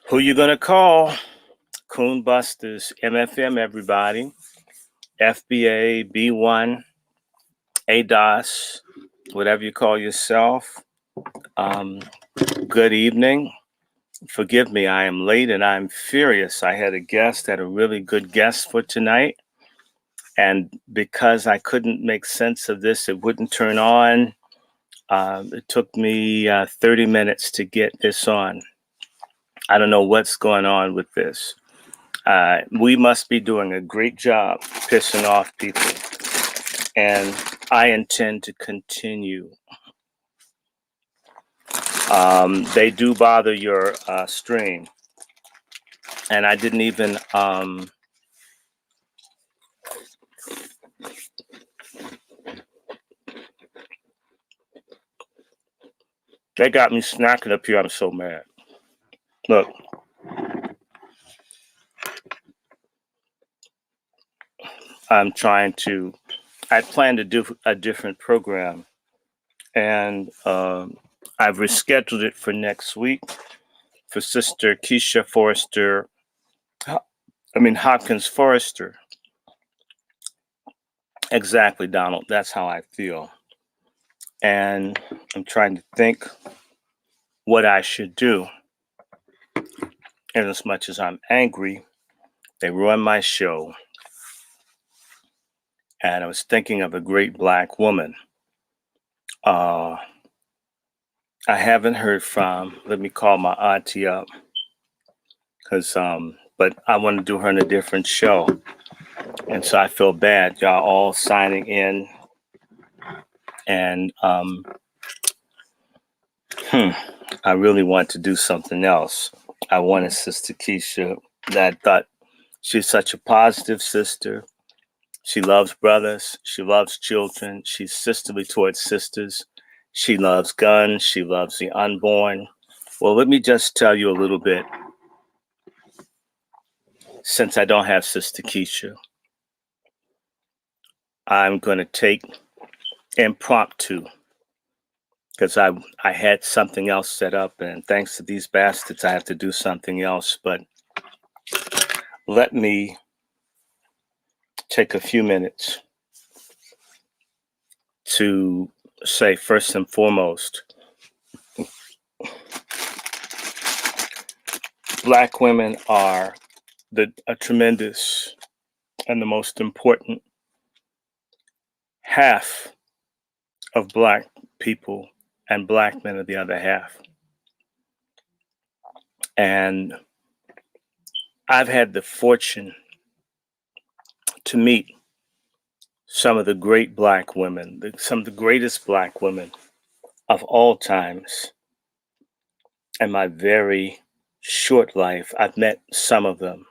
Who you gonna call? Coon Busters, MFM, everybody. FBA, B1, ADOS, whatever you call yourself. Um, Good evening. Forgive me, I am late and I'm furious. I had a really good guest for tonight. And because I couldn't make sense of this, it wouldn't turn on. It took me 30 minutes to get this on. I don't know what's going on with this. We must be doing a great job pissing off people. And I intend to continue. They do bother your stream. And I didn't even, they got me snacking up here. I'm so mad. Look. I plan to do a different program. And I've rescheduled it for next week for Sister Keisha Forrester. Hopkins Forrester. Exactly, Donald. That's how I feel. And I'm trying to think what I should do. And as much as I'm angry, they run my show. And I was thinking of a great Black woman. I haven't heard from, let me call my auntie up. But I want to do her in a different show. And so I feel bad, y'all all signing in. And I really want to do something else. I wanted Sister Keisha, that I thought she's such a positive sister. She loves brothers. She loves children. She's sisterly towards sisters. She loves guns. She loves the unborn. Well, let me just tell you a little bit. Since I don't have Sister Keisha, I'm going to take impromptu, because I had something else set up, and thanks to these bastards, I have to do something else. But let me take a few minutes to say, first and foremost, Black women are a tremendous and the most important half of Black people, and Black men are the other half. And I've had the fortune to meet some of the great Black women, some of the greatest Black women of all times. In my very short life, I've met some of them.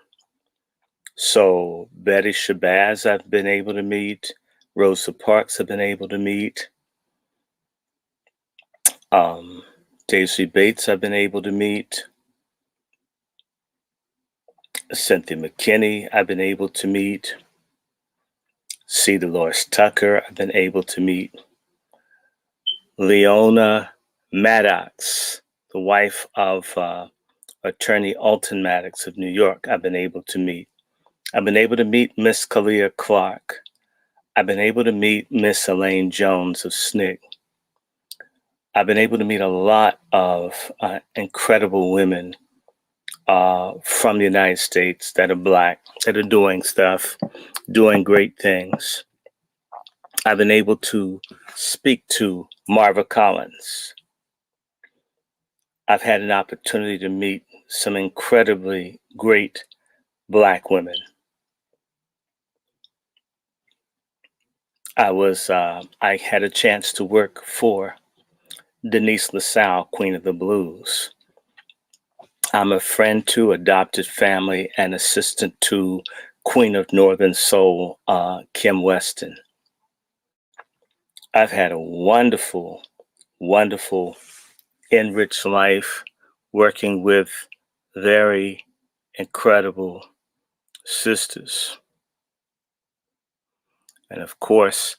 So Betty Shabazz I've been able to meet, Rosa Parks I've been able to meet, Daisy Bates I've been able to meet, Cynthia McKinney I've been able to meet, C. Dolores Tucker I've been able to meet, Leona Maddox, the wife of Attorney Alton Maddox of New York, I've been able to meet. I've been able to meet Miss Kalia Clark. I've been able to meet Miss Elaine Jones of SNCC. I've been able to meet a lot of incredible women from the United States that are Black, that are doing stuff, doing great things. I've been able to speak to Marva Collins. I've had an opportunity to meet some incredibly great Black women. I had a chance to work for Denise LaSalle, Queen of the Blues. I'm a friend to, adopted family, and assistant to Queen of Northern Soul, Kim Weston. I've had a wonderful, wonderful, enriched life working with very incredible sisters. And of course,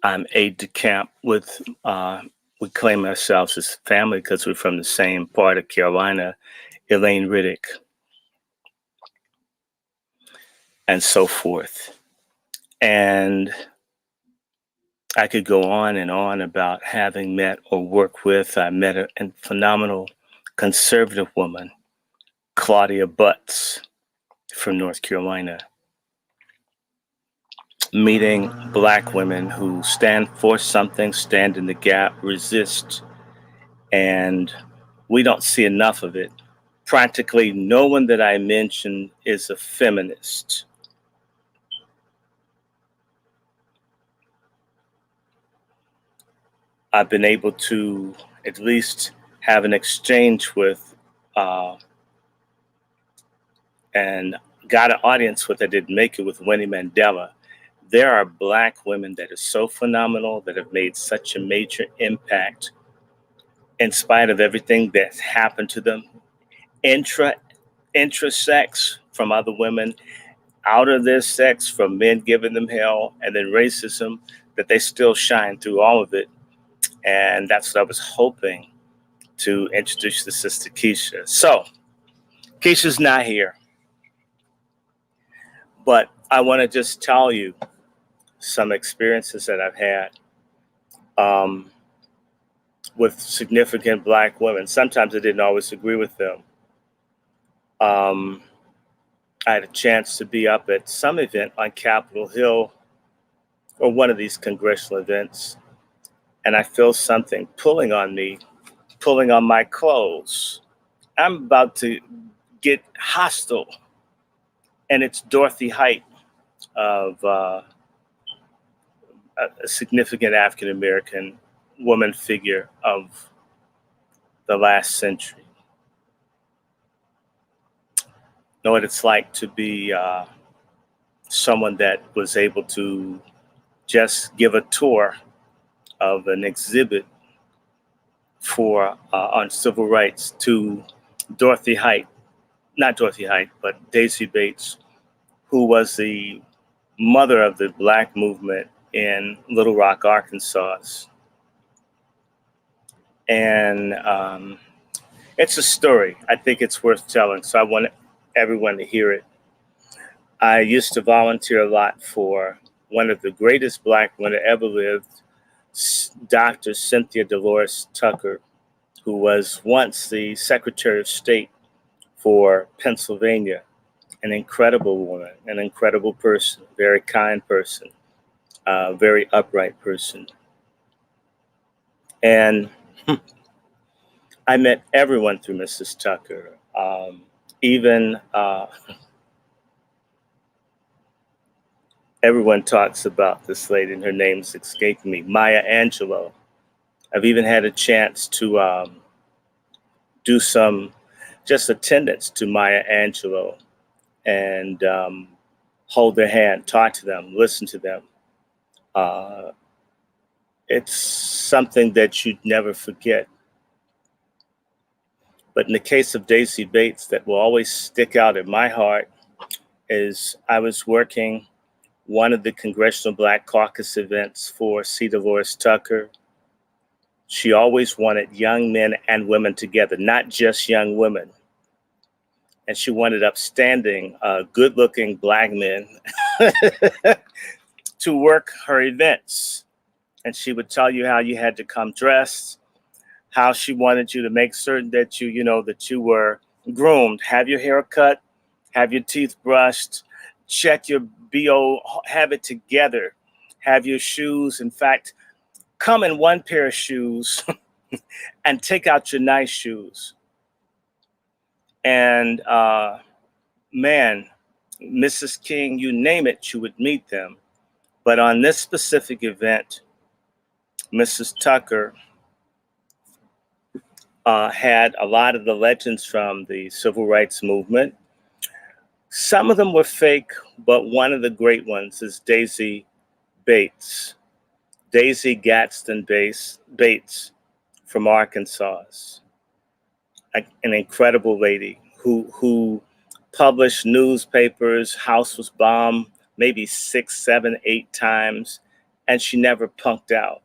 I'm aide de camp with, we claim ourselves as family because we're from the same part of Carolina, Elaine Riddick, and so forth. And I could go on and on about having met or worked with. I met a phenomenal conservative woman, Claudia Butts from North Carolina. Meeting Black women who stand for something, stand in the gap, resist, and we don't see enough of it. Practically no one that I mention is a feminist. I've been able to at least have an exchange with and got an audience with. I didn't make it with Winnie Mandela. There are Black women that are so phenomenal, that have made such a major impact in spite of everything that's happened to them, intra-sex from other women, out of their sex from men giving them hell, and then racism, that they still shine through all of it. And that's what I was hoping to introduce the sister Keisha. So Keisha's not here, but I want to just tell you some experiences that I've had with significant Black women. Sometimes I didn't always agree with them. I had a chance to be up at some event on Capitol Hill, or one of these congressional events, and I feel something pulling on me, pulling on my clothes. I'm about to get hostile, and it's Dorothy Height, of a significant African American woman figure of the last century. Know what it's like to be someone that was able to just give a tour of an exhibit for on civil rights to Dorothy Height, not Dorothy Height, but Daisy Bates, who was the mother of the Black movement in Little Rock, Arkansas. And it's a story. I think it's worth telling, so I want everyone to hear it. I used to volunteer a lot for one of the greatest Black women that ever lived, Dr. Cynthia Dolores Tucker, who was once the Secretary of State for Pennsylvania. An incredible woman, an incredible person, very kind person, very upright person. And I met everyone through Mrs. Tucker. Even everyone talks about this lady, and her name's escaping me, Maya Angelou. I've even had a chance to do some just attendance to Maya Angelou and hold their hand, talk to them, listen to them. It's something that you'd never forget. But in the case of Daisy Bates, that will always stick out in my heart is I was working one of the Congressional Black Caucus events for C. Dolores Tucker. She always wanted young men and women together, not just young women. And she wanted upstanding, good-looking Black men to work her events. And she would tell you how you had to come dressed, how she wanted you to make certain that that you were groomed, have your hair cut, have your teeth brushed, check your BO, have it together, have your shoes. In fact, come in one pair of shoes and take out your nice shoes. And man, Mrs. King, you name it, you would meet them. But on this specific event, Mrs. Tucker had a lot of the legends from the civil rights movement. Some of them were fake, but one of the great ones is Daisy Bates. Daisy Gadsden Bates from Arkansas. An incredible lady who published newspapers. House was bombed maybe 6, 7, 8 times, and she never punked out.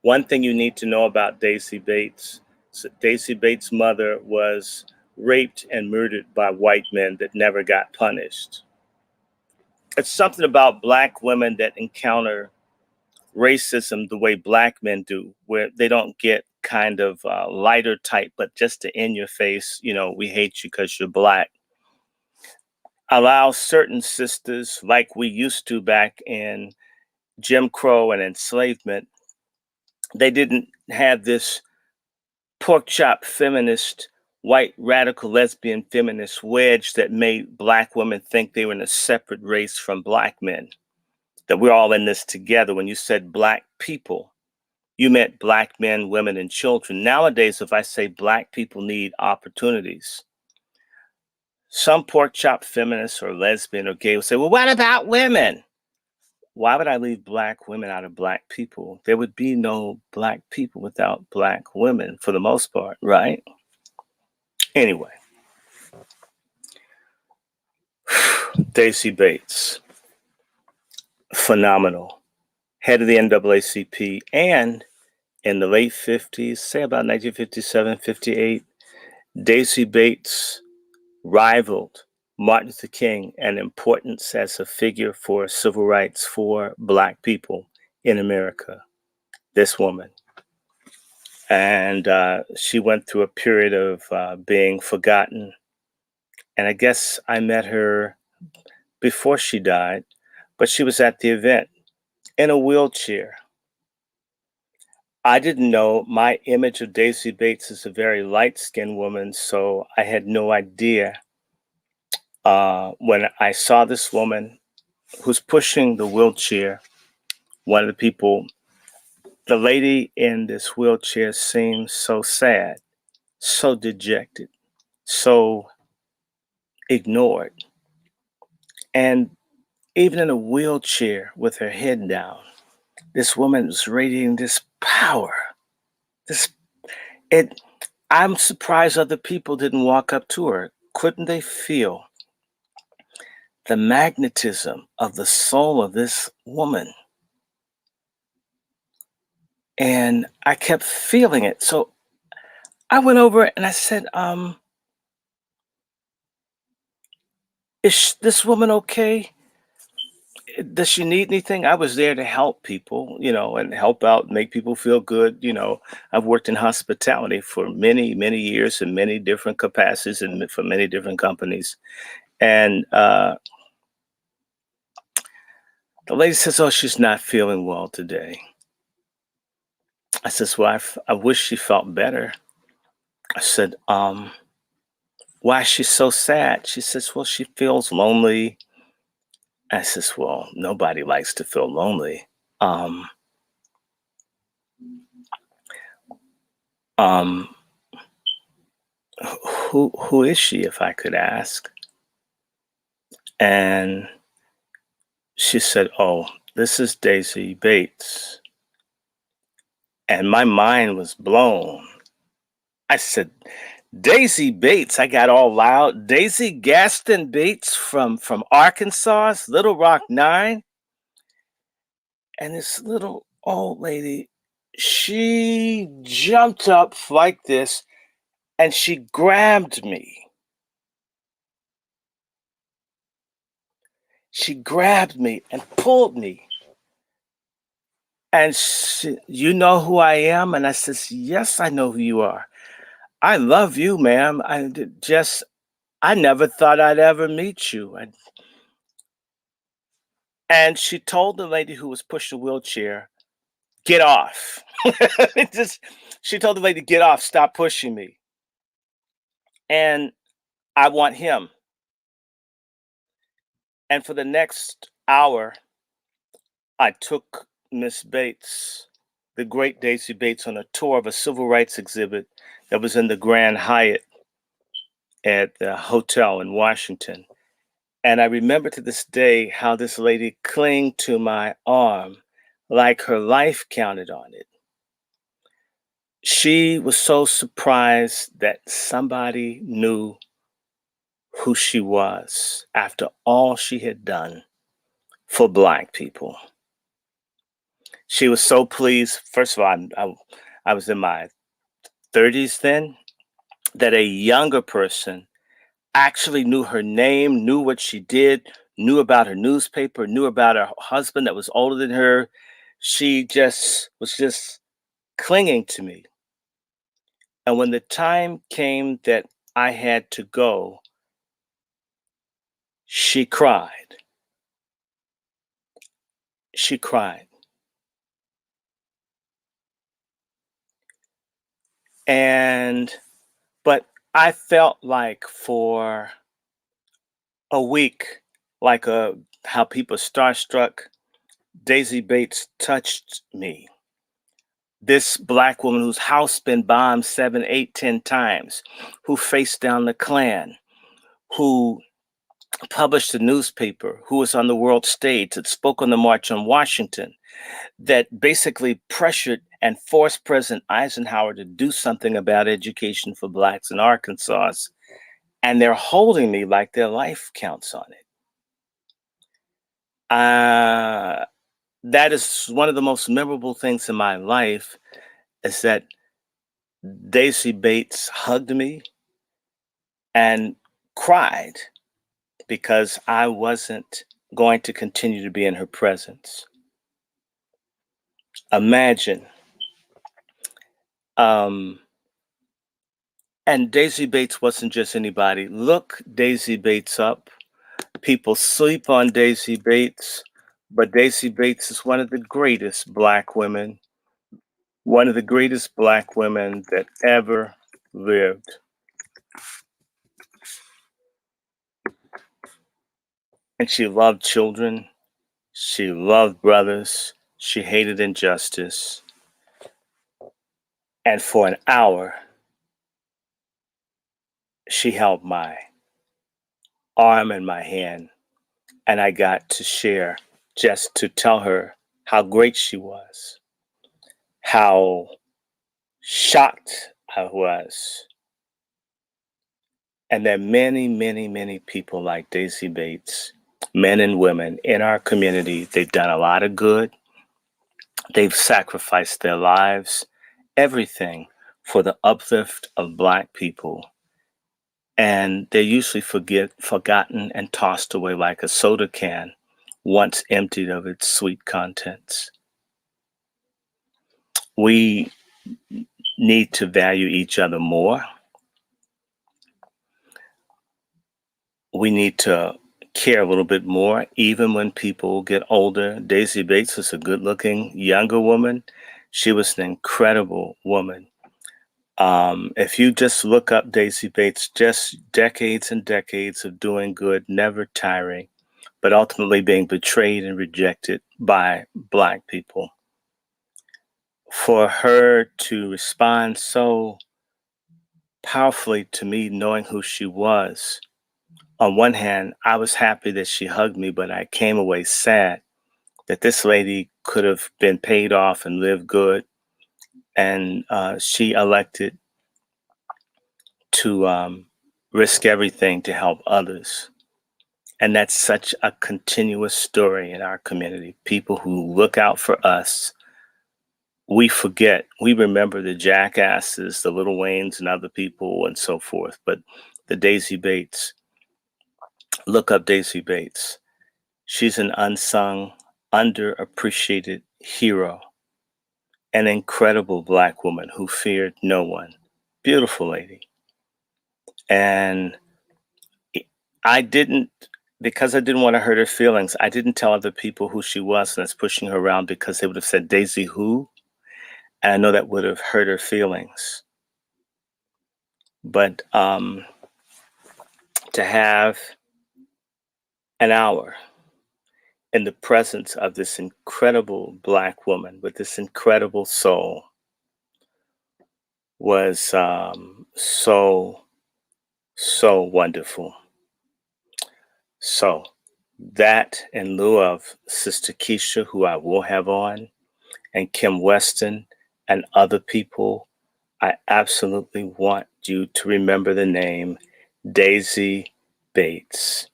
One thing you need to know about Daisy Bates, So Daisy Bates' mother was raped and murdered by white men that never got punished. It's something about black women that encounter racism the way black men do, where they don't get kind of lighter type, but just to in your face, we hate you because you're black. Allow certain sisters, like we used to back in Jim Crow and enslavement, they didn't have this pork chop feminist, white radical lesbian feminist wedge that made black women think they were in a separate race from black men, that we're all in this together. When you said black people, you meant black men, women, and children. Nowadays, if I say black people need opportunities, some pork chop feminists or lesbian or gay will say, well, what about women? Why would I leave black women out of black people? There would be no black people without black women for the most part, right? Anyway, Daisy Bates, phenomenal. Head of the NAACP, and in the late 50s, say about 1957, 58, Daisy Bates rivaled Martin Luther King in importance as a figure for civil rights for black people in America. This woman. And she went through a period of being forgotten. And I guess I met her before she died, but she was at the event in a wheelchair. I didn't know. My image of Daisy Bates is a very light-skinned woman, so I had no idea when I saw this woman who's pushing the wheelchair. One of the people, the lady in this wheelchair seemed so sad, so dejected, so ignored. And even in a wheelchair with her head down, this woman was radiating this power. I'm surprised other people didn't walk up to her. Couldn't they feel the magnetism of the soul of this woman? And I kept feeling it. So I went over and I said, is this woman okay? Does she need anything? I was there to help people, and help out, make people feel good. I've worked in hospitality for many, many years in many different capacities and for many different companies. And the lady says, oh, she's not feeling well today. I says, well, I wish she felt better. I said, why is she so sad? She says, well, she feels lonely. I says, well, nobody likes to feel lonely. Um, um, who is she, if I could ask? And she said, oh, this is Daisy Bates. And my mind was blown. I said, Daisy Bates. I got all loud. Daisy Gaston Bates from Arkansas, Little Rock 9. And this little old lady, she jumped up like this and she grabbed me. She grabbed me and pulled me. And she, you know who I am? And I says, yes, I know who you are. I love you, ma'am. I never thought I'd ever meet you. And she told the lady who was pushing the wheelchair, get off. She told the lady, get off, stop pushing me. And I want him. And for the next hour, I took Miss Bates, the great Daisy Bates, on a tour of a civil rights exhibit that was in the Grand Hyatt at the hotel in Washington. And I remember to this day how this lady clung to my arm like her life counted on it. She was so surprised that somebody knew who she was after all she had done for Black people. She was so pleased. First of all, I was in my 30s then, that a younger person actually knew her name, knew what she did, knew about her newspaper, knew about her husband that was older than her. She just was just clinging to me. And when the time came that I had to go, she cried. She cried. And, but I felt like for a week, like how people starstruck, Daisy Bates touched me. This black woman whose house been bombed 7, 8, 10 times, who faced down the Klan, who published a newspaper, who was on the world stage, that spoke on the March on Washington, that basically pressured and forced President Eisenhower to do something about education for blacks in Arkansas. And they're holding me like their life counts on it. That is one of the most memorable things in my life, is that Daisy Bates hugged me and cried because I wasn't going to continue to be in her presence. Imagine. And Daisy Bates wasn't just anybody. Look Daisy Bates up. People sleep on Daisy Bates, but Daisy Bates is one of the greatest black women, one of the greatest black women that ever lived. And she loved children. She loved brothers. She hated injustice. And for an hour, she held my arm in my hand, and I got to share, just to tell her how great she was, how shocked I was. And there are many, many, many people like Daisy Bates, men and women in our community. They've done a lot of good. They've sacrificed their lives, everything, for the uplift of Black people. And they're usually forgotten and tossed away like a soda can once emptied of its sweet contents. We need to value each other more. We need to care a little bit more, even when people get older. Daisy Bates was a good looking younger woman. She was an incredible woman. If you just look up Daisy Bates, just decades and decades of doing good, never tiring, but ultimately being betrayed and rejected by Black people. For her to respond so powerfully to me, knowing who she was, on one hand, I was happy that she hugged me, but I came away sad that this lady could have been paid off and lived good. And she elected to risk everything to help others. And that's such a continuous story in our community. People who look out for us. We forget, we remember the jackasses, the Little Waynes and other people and so forth. But the Daisy Bates, look up Daisy Bates. She's an unsung, underappreciated hero, an incredible Black woman who feared no one. Beautiful lady. And I didn't, because I didn't want to hurt her feelings, I didn't tell other people who she was and I was pushing her around, because they would have said, Daisy who? And I know that would have hurt her feelings. But to have an hour in the presence of this incredible Black woman with this incredible soul was so wonderful. So that, in lieu of Sister Keisha, who I will have on, and Kim Weston and other people, I absolutely want you to remember the name Daisy Bates.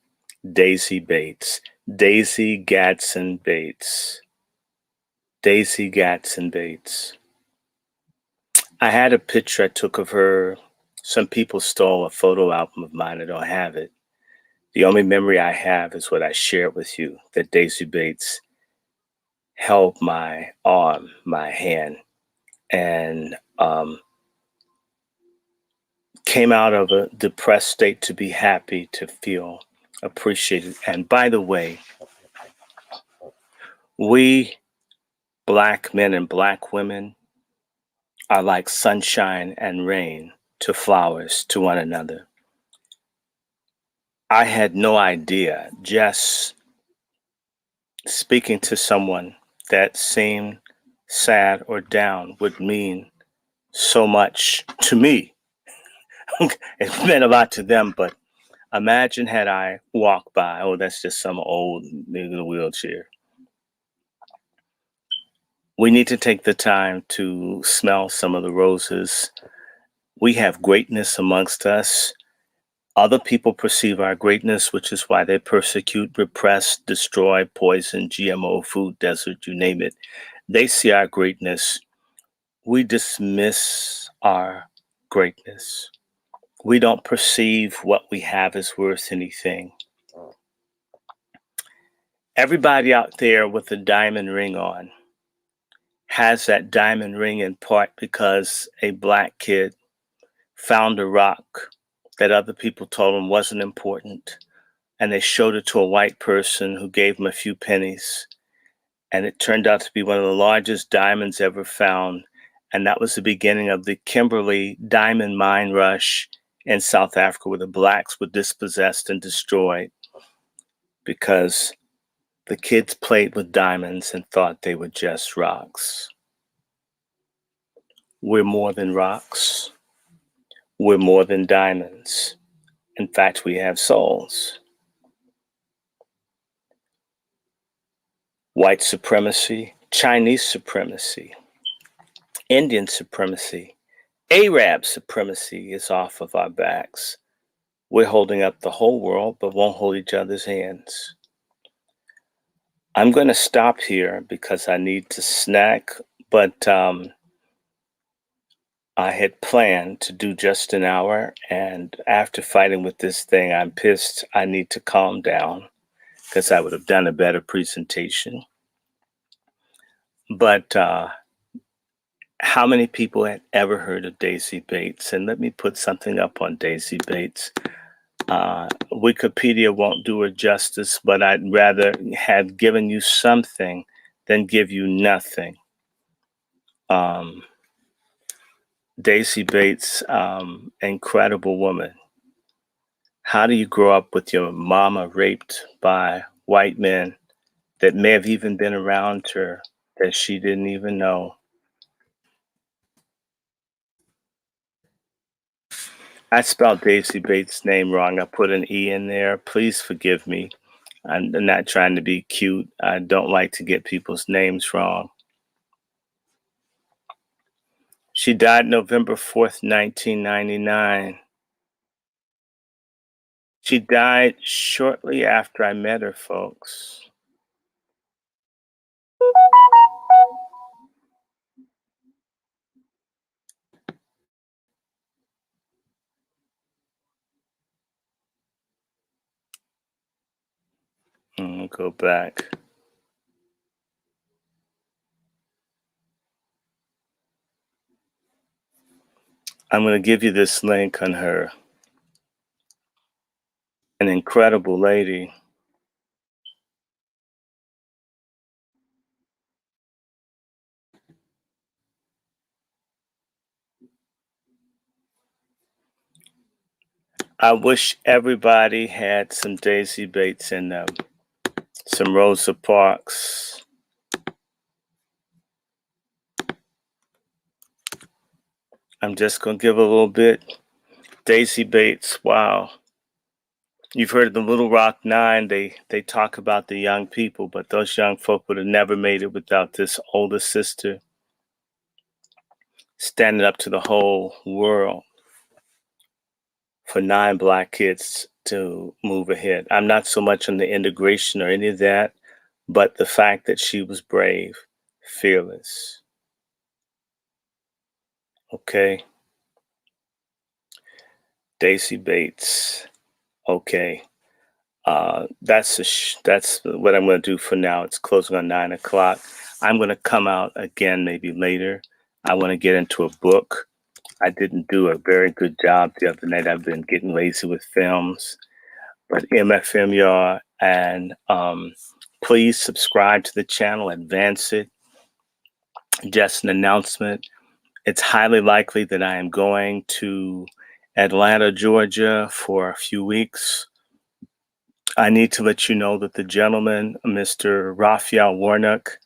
Daisy Bates. Daisy Gadsden Bates. Daisy Gadsden Bates. I had a picture I took of her. Some people stole a photo album of mine. I don't have it. The only memory I have is what I shared with you, that Daisy Bates held my arm, my hand, and came out of a depressed state to be happy, to feel appreciated. And by the way, we Black men and Black women are like sunshine and rain to flowers to one another. I had no idea, just speaking to someone that seemed sad or down would mean so much to me. It meant a lot to them, but imagine had I walked by, oh, that's just some old nigga in a wheelchair. We need to take the time to smell some of the roses. We have greatness amongst us. Other people perceive our greatness, which is why they persecute, repress, destroy, poison, GMO, food desert, you name it. They see our greatness. We dismiss our greatness. We don't perceive what we have as worth anything. Everybody out there with a diamond ring on has that diamond ring in part because a Black kid found a rock that other people told him wasn't important, and they showed it to a white person who gave him a few pennies, and it turned out to be one of the largest diamonds ever found. And that was the beginning of the Kimberley diamond mine rush in South Africa, where the Blacks were dispossessed and destroyed because the kids played with diamonds and thought they were just rocks. We're more than rocks. We're more than diamonds. In fact, we have souls. White supremacy, Chinese supremacy, Indian supremacy, Arab supremacy is off of our backs. We're holding up the whole world, but won't hold each other's hands. I'm going to stop here because I need to snack, but I had planned to do just an hour, and after fighting with this thing, I'm pissed. I need to calm down because I would have done a better presentation. But how many people had ever heard of Daisy Bates? And let me put something up on Daisy Bates. Wikipedia won't do her justice, but I'd rather have given you something than give you nothing. Daisy Bates, incredible woman. How do you grow up with your mama raped by white men that may have even been around her that she didn't even know? I spelled Daisy Bates' name wrong. I put an E in there. Please forgive me. I'm not trying to be cute. I don't like to get people's names wrong. She died November 4th, 1999. She died shortly after I met her, folks. Go back. I'm going to give you this link on her. An incredible lady. I wish everybody had some Daisy Bates in them, some Rosa Parks. I'm just going to give a little bit. Daisy Bates, wow. You've heard of the Little Rock Nine. They talk about the young people, but those young folk would have never made it without this older sister standing up to the whole world for 9 Black kids to move ahead. I'm not so much on the integration or any of that, but the fact that she was brave, fearless. Okay. Daisy Bates. Okay. That's what I'm going to do for now. It's closing on 9 o'clock. I'm going to come out again maybe later. I want to get into a book. I didn't do a very good job the other night. I've been getting lazy with films, but MFM, y'all, and please subscribe to the channel, advance it. Just an announcement. It's highly likely that I am going to Atlanta, Georgia for a few weeks. I need to let you know that the gentleman, Mr. Raphael Warnock,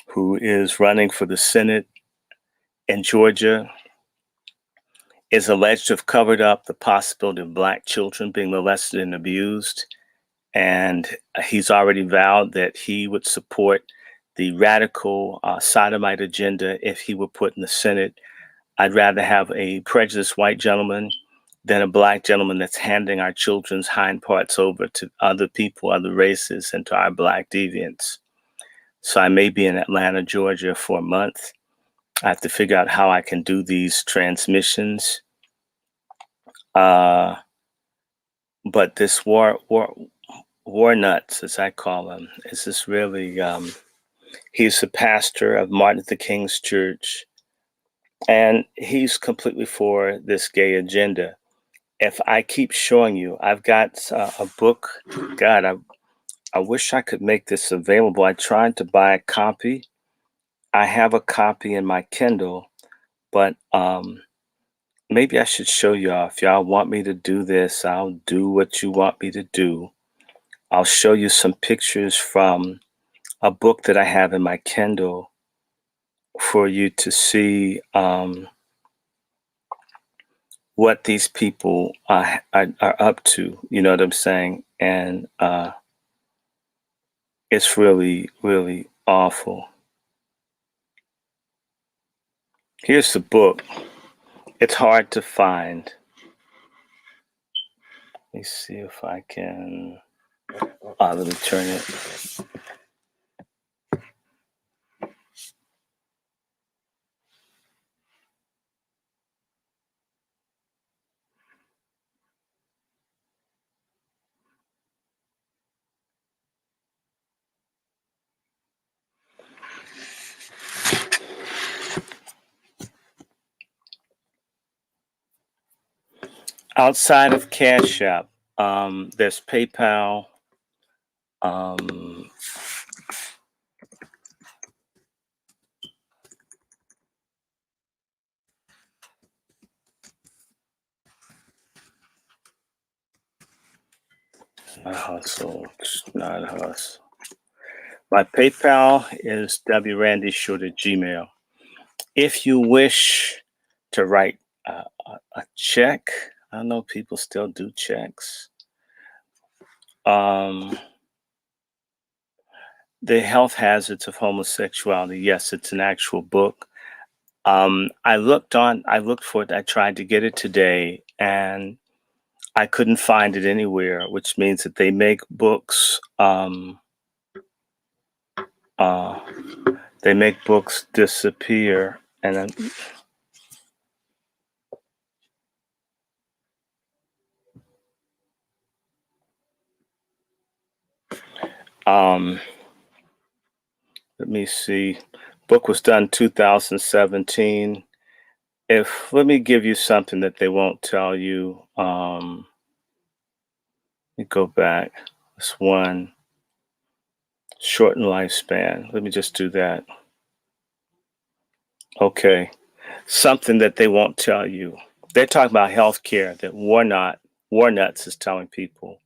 who is running for the Senate in Georgia, is alleged to have covered up the possibility of Black children being molested and abused. And he's already vowed that he would support the radical sodomite agenda if he were put in the Senate. I'd rather have a prejudiced white gentleman than a Black gentleman that's handing our children's hind parts over to other people, other races, and to our Black deviants. So I may be in Atlanta, Georgia for a month. I have to figure out how I can do these transmissions. But this war nuts, as I call him, is this really, he's the pastor of Martin Luther King's church, and he's completely for this gay agenda. If I keep showing you, I've got a book. God, I wish I could make this available. I tried to buy a copy. I have a copy in my Kindle, but maybe I should show y'all. If y'all want me to do this, I'll do what you want me to do. I'll show you some pictures from a book that I have in my Kindle for you to see what these people are up to. You know what I'm saying? And it's really, really awful. Here's the book. It's hard to find. Let me see if I can. Let me turn it. Outside of Cash App, there's PayPal. Not hustle. It's not hustle. My PayPal is wrandyshort at Gmail. If you wish to write a check, I know people still do checks. The Health Hazards of Homosexuality. Yes, it's an actual book. I looked for it. I tried to get it today, and I couldn't find it anywhere, which means that they make books. They make books disappear, and then let me see. Book was done 2017. Let me give you something that they won't tell you. Let me go back. This one, shortened lifespan. Let me just do that. Okay. Something that they won't tell you. They're talking about healthcare that Warnuts is telling people.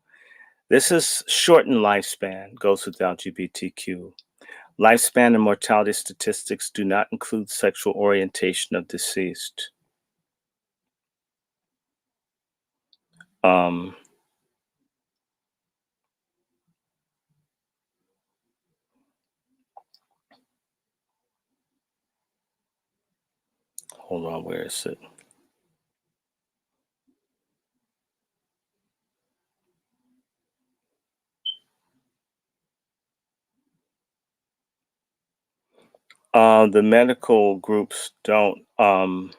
This is shortened lifespan, goes with LGBTQ. Lifespan and mortality statistics do not include sexual orientation of deceased. Hold on, where is it? The medical groups won't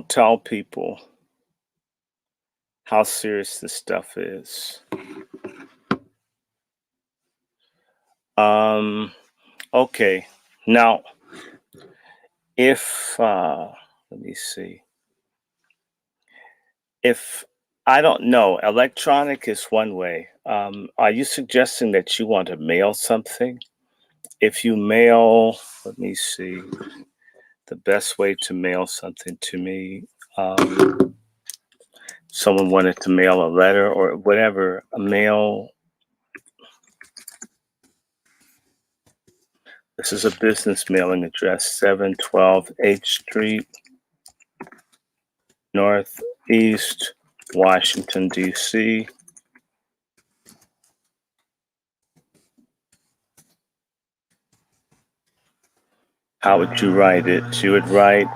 tell people how serious this stuff is. Okay. Now, if let me see. If I don't know, electronic is one way. Are you suggesting that you want to mail something? If you mail, let me see, the best way to mail something to me. Someone wanted to mail a letter or whatever, a mail. This is a business mailing address, 712 H Street, Northeast, Washington, D.C. How would you write it? You would write,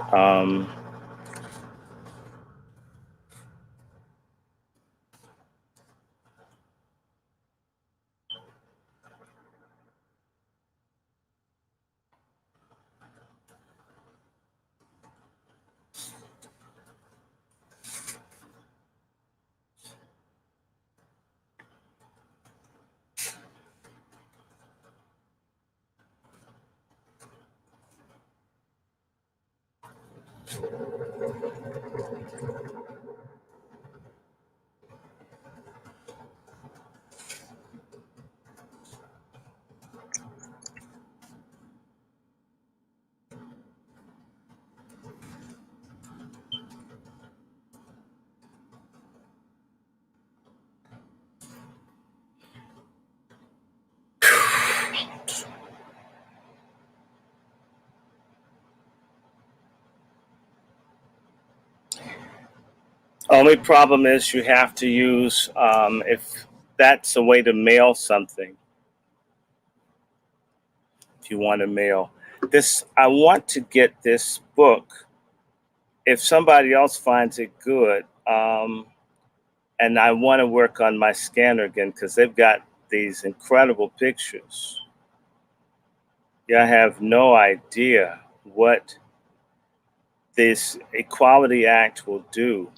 only problem is you have to use, if that's a way to mail something, if you want to mail this, I want to get this book. If somebody else finds it good, and I want to work on my scanner again because they've got these incredible pictures. Yeah, I have no idea what this Equality Act will do.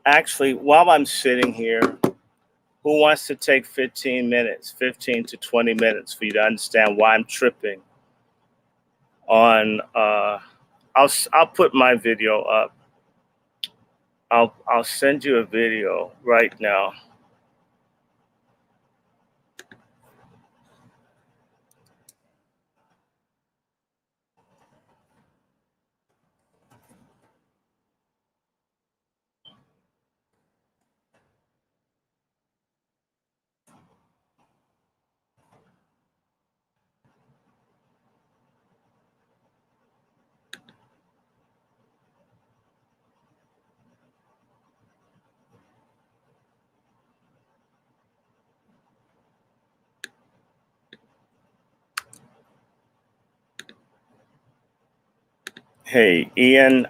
Actually, while I'm sitting here, who wants to take 15 minutes, 15 to 20 minutes for you to understand why I'm tripping on, I'll put my video up. I'll send you a video right now. Hey, Ian.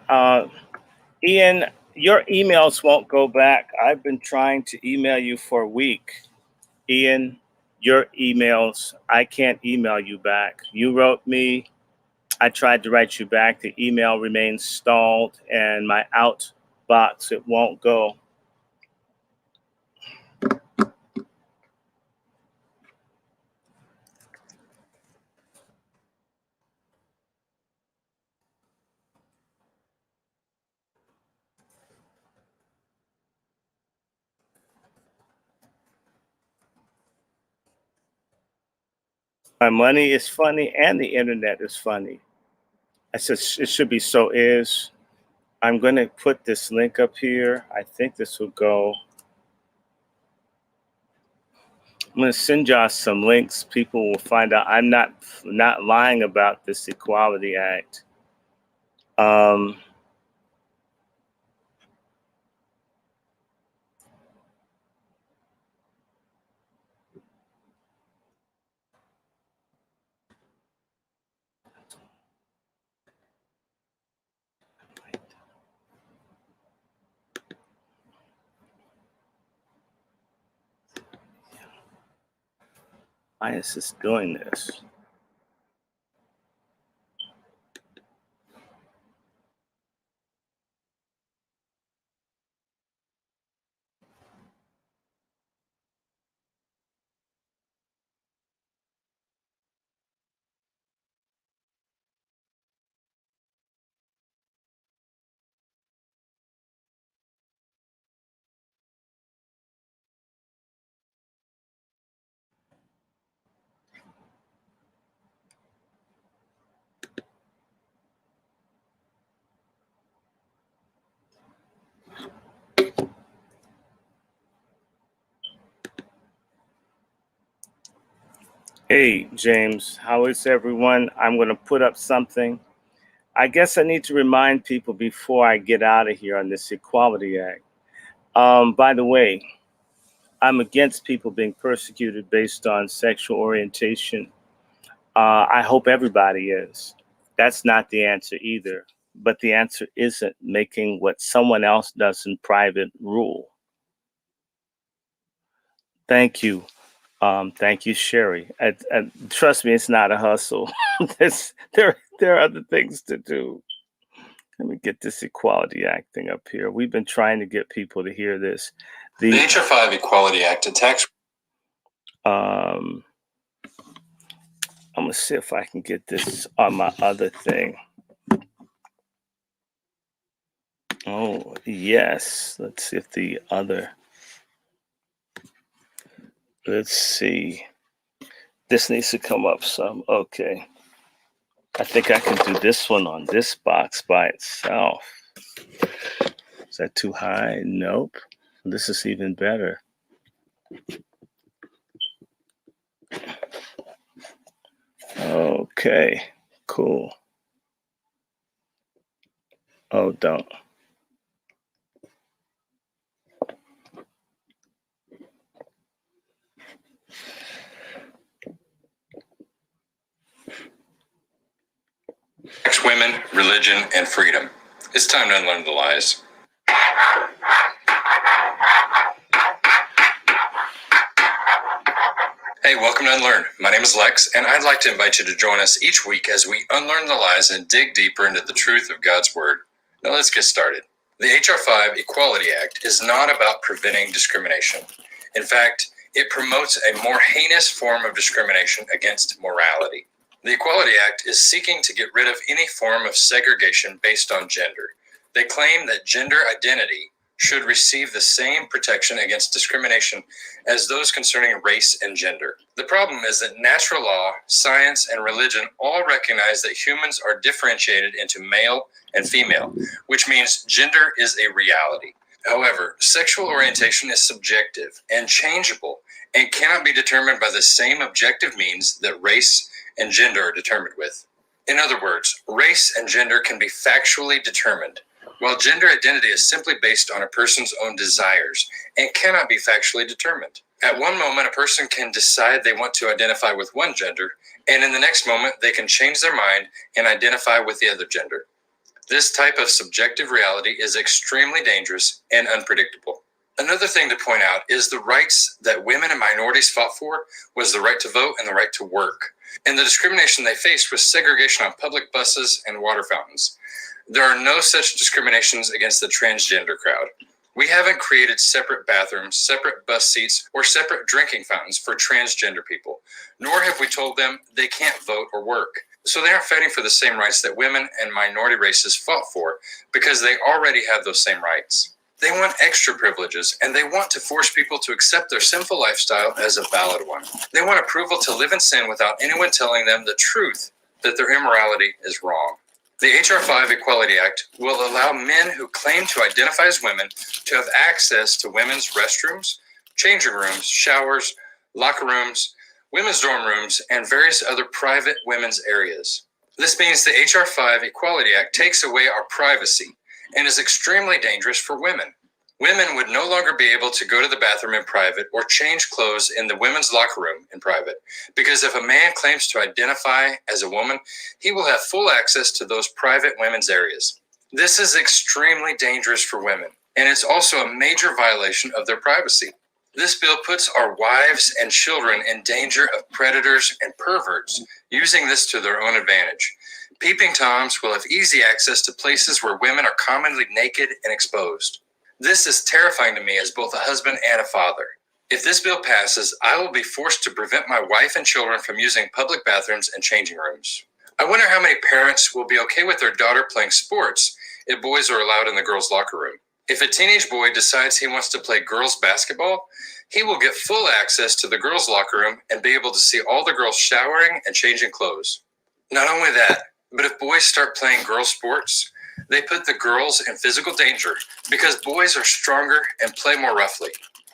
Ian, your emails won't go back. I've been trying to email you for a week. Ian, your emails, I can't email you back. You wrote me. I tried to write you back. The email remains stalled, and my outbox, it won't go. My money is funny, and the internet is funny. I said it should be so is. I'm going to put this link up here. I think this will go. I'm going to send y'all some links. People will find out I'm not lying about this Equality Act. Um, why is this doing this? Hey, James, how is everyone? I'm going to put up something. I guess I need to remind people before I get out of here on this Equality Act. By the way, I'm against people being persecuted based on sexual orientation. I hope everybody is. That's not the answer either. But the answer isn't making what someone else does in private rule. Thank you. Thank you, Sherry. Trust me, it's not a hustle. There are other things to do. Let me get this Equality Act thing up here. We've been trying to get people to hear this. The H.R. 5 Equality Act attacks. I'm gonna see if I can get this on my other thing. Oh yes, let's see if the other. Let's see. This needs to come up some. Okay. I think I can do this one on this box by itself. Is that too high? Nope. This is even better. Okay, cool. Oh, don't. Women, religion, and freedom. It's time to unlearn the lies. Hey, welcome to Unlearn. My name is Lex, and I'd like to invite you to join us each week as we unlearn the lies and dig deeper into the truth of God's Word. Now let's get started. The H.R. 5 Equality Act is not about preventing discrimination. In fact, it promotes a more heinous form of discrimination against morality. The Equality Act is seeking to get rid of any form of segregation based on gender. They claim that gender identity should receive the same protection against discrimination as those concerning race and gender. The problem is that natural law, science, and religion all recognize that humans are differentiated into male and female, which means gender is a reality. However, sexual orientation is subjective and changeable and cannot be determined by the same objective means that race and gender are determined with. In other words, race and gender can be factually determined, while gender identity is simply based on a person's own desires and cannot be factually determined. At one moment, a person can decide they want to identify with one gender, and in the next moment, they can change their mind and identify with the other gender. This type of subjective reality is extremely dangerous and unpredictable. Another thing to point out is the rights that women and minorities fought for was the right to vote and the right to work. And the discrimination they faced was segregation on public buses and water fountains. There are no such discriminations against the transgender crowd. We haven't created separate bathrooms, separate bus seats, or separate drinking fountains for transgender people, nor have we told them they can't vote or work. So they aren't fighting for the same rights that women and minority races fought for because they already have those same rights. They want extra privileges, and they want to force people to accept their sinful lifestyle as a valid one. They want approval to live in sin without anyone telling them the truth that their immorality is wrong. The H.R. 5 Equality Act will allow men who claim to identify as women to have access to women's restrooms, changing rooms, showers, locker rooms, women's dorm rooms, and various other private women's areas. This means the H.R. 5 Equality Act takes away our privacy and is extremely dangerous for women. Women would no longer be able to go to the bathroom in private or change clothes in the women's locker room in private, because if a man claims to identify as a woman, he will have full access to those private women's areas. This is extremely dangerous for women, and it's also a major violation of their privacy. This bill puts our wives and children in danger of predators and perverts using this to their own advantage. Peeping Toms will have easy access to places where women are commonly naked and exposed. This is terrifying to me as both a husband and a father. If this bill passes, I will be forced to prevent my wife and children from using public bathrooms and changing rooms. I wonder how many parents will be okay with their daughter playing sports if boys are allowed in the girls' locker room. If a teenage boy decides he wants to play girls' basketball, he will get full access to the girls' locker room and be able to see all the girls showering and changing clothes. Not only that, but if boys start playing girls' sports, they put the girls in physical danger because boys are stronger and play more roughly.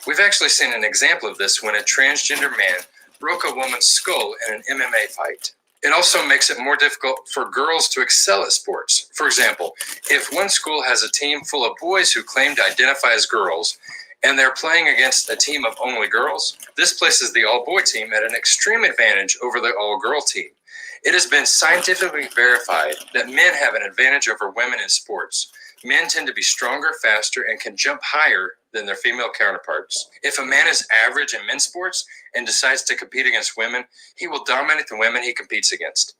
We've actually seen an example of this when a transgender man broke a woman's skull in an MMA fight. It also makes it more difficult for girls to excel at sports. For example, if one school has a team full of boys who claim to identify as girls, and they're playing against a team of only girls, this places the all-boy team at an extreme advantage over the all-girl team. It has been scientifically verified that men have an advantage over women in sports. Men tend to be stronger, faster, and can jump higher than their female counterparts. If a man is average in men's sports and decides to compete against women, he will dominate the women he competes against.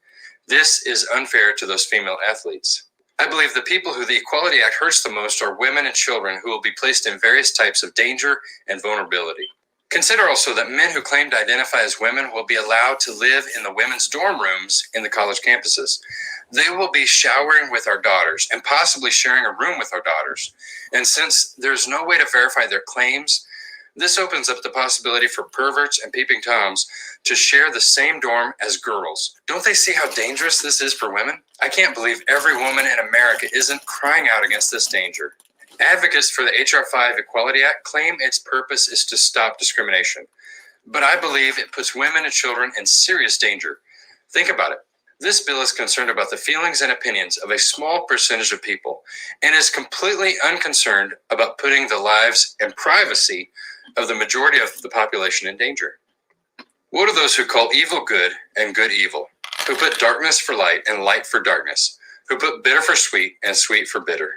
This is unfair to those female athletes. I believe the people who the Equality Act hurts the most are women and children who will be placed in various types of danger and vulnerability. Consider also that men who claim to identify as women will be allowed to live in the women's dorm rooms in the college campuses. They will be showering with our daughters and possibly sharing a room with our daughters. And since there's no way to verify their claims, this opens up the possibility for perverts and peeping toms to share the same dorm as girls. Don't they see how dangerous this is for women? I can't believe every woman in America isn't crying out against this danger. Advocates for the H.R. 5 Equality Act claim its purpose is to stop discrimination. But I believe it puts women and children in serious danger. Think about it. This bill is concerned about the feelings and opinions of a small percentage of people and is completely unconcerned about putting the lives and privacy of the majority of the population in danger. Woe to those who call evil good and good evil, who put darkness for light and light for darkness, who put bitter for sweet and sweet for bitter.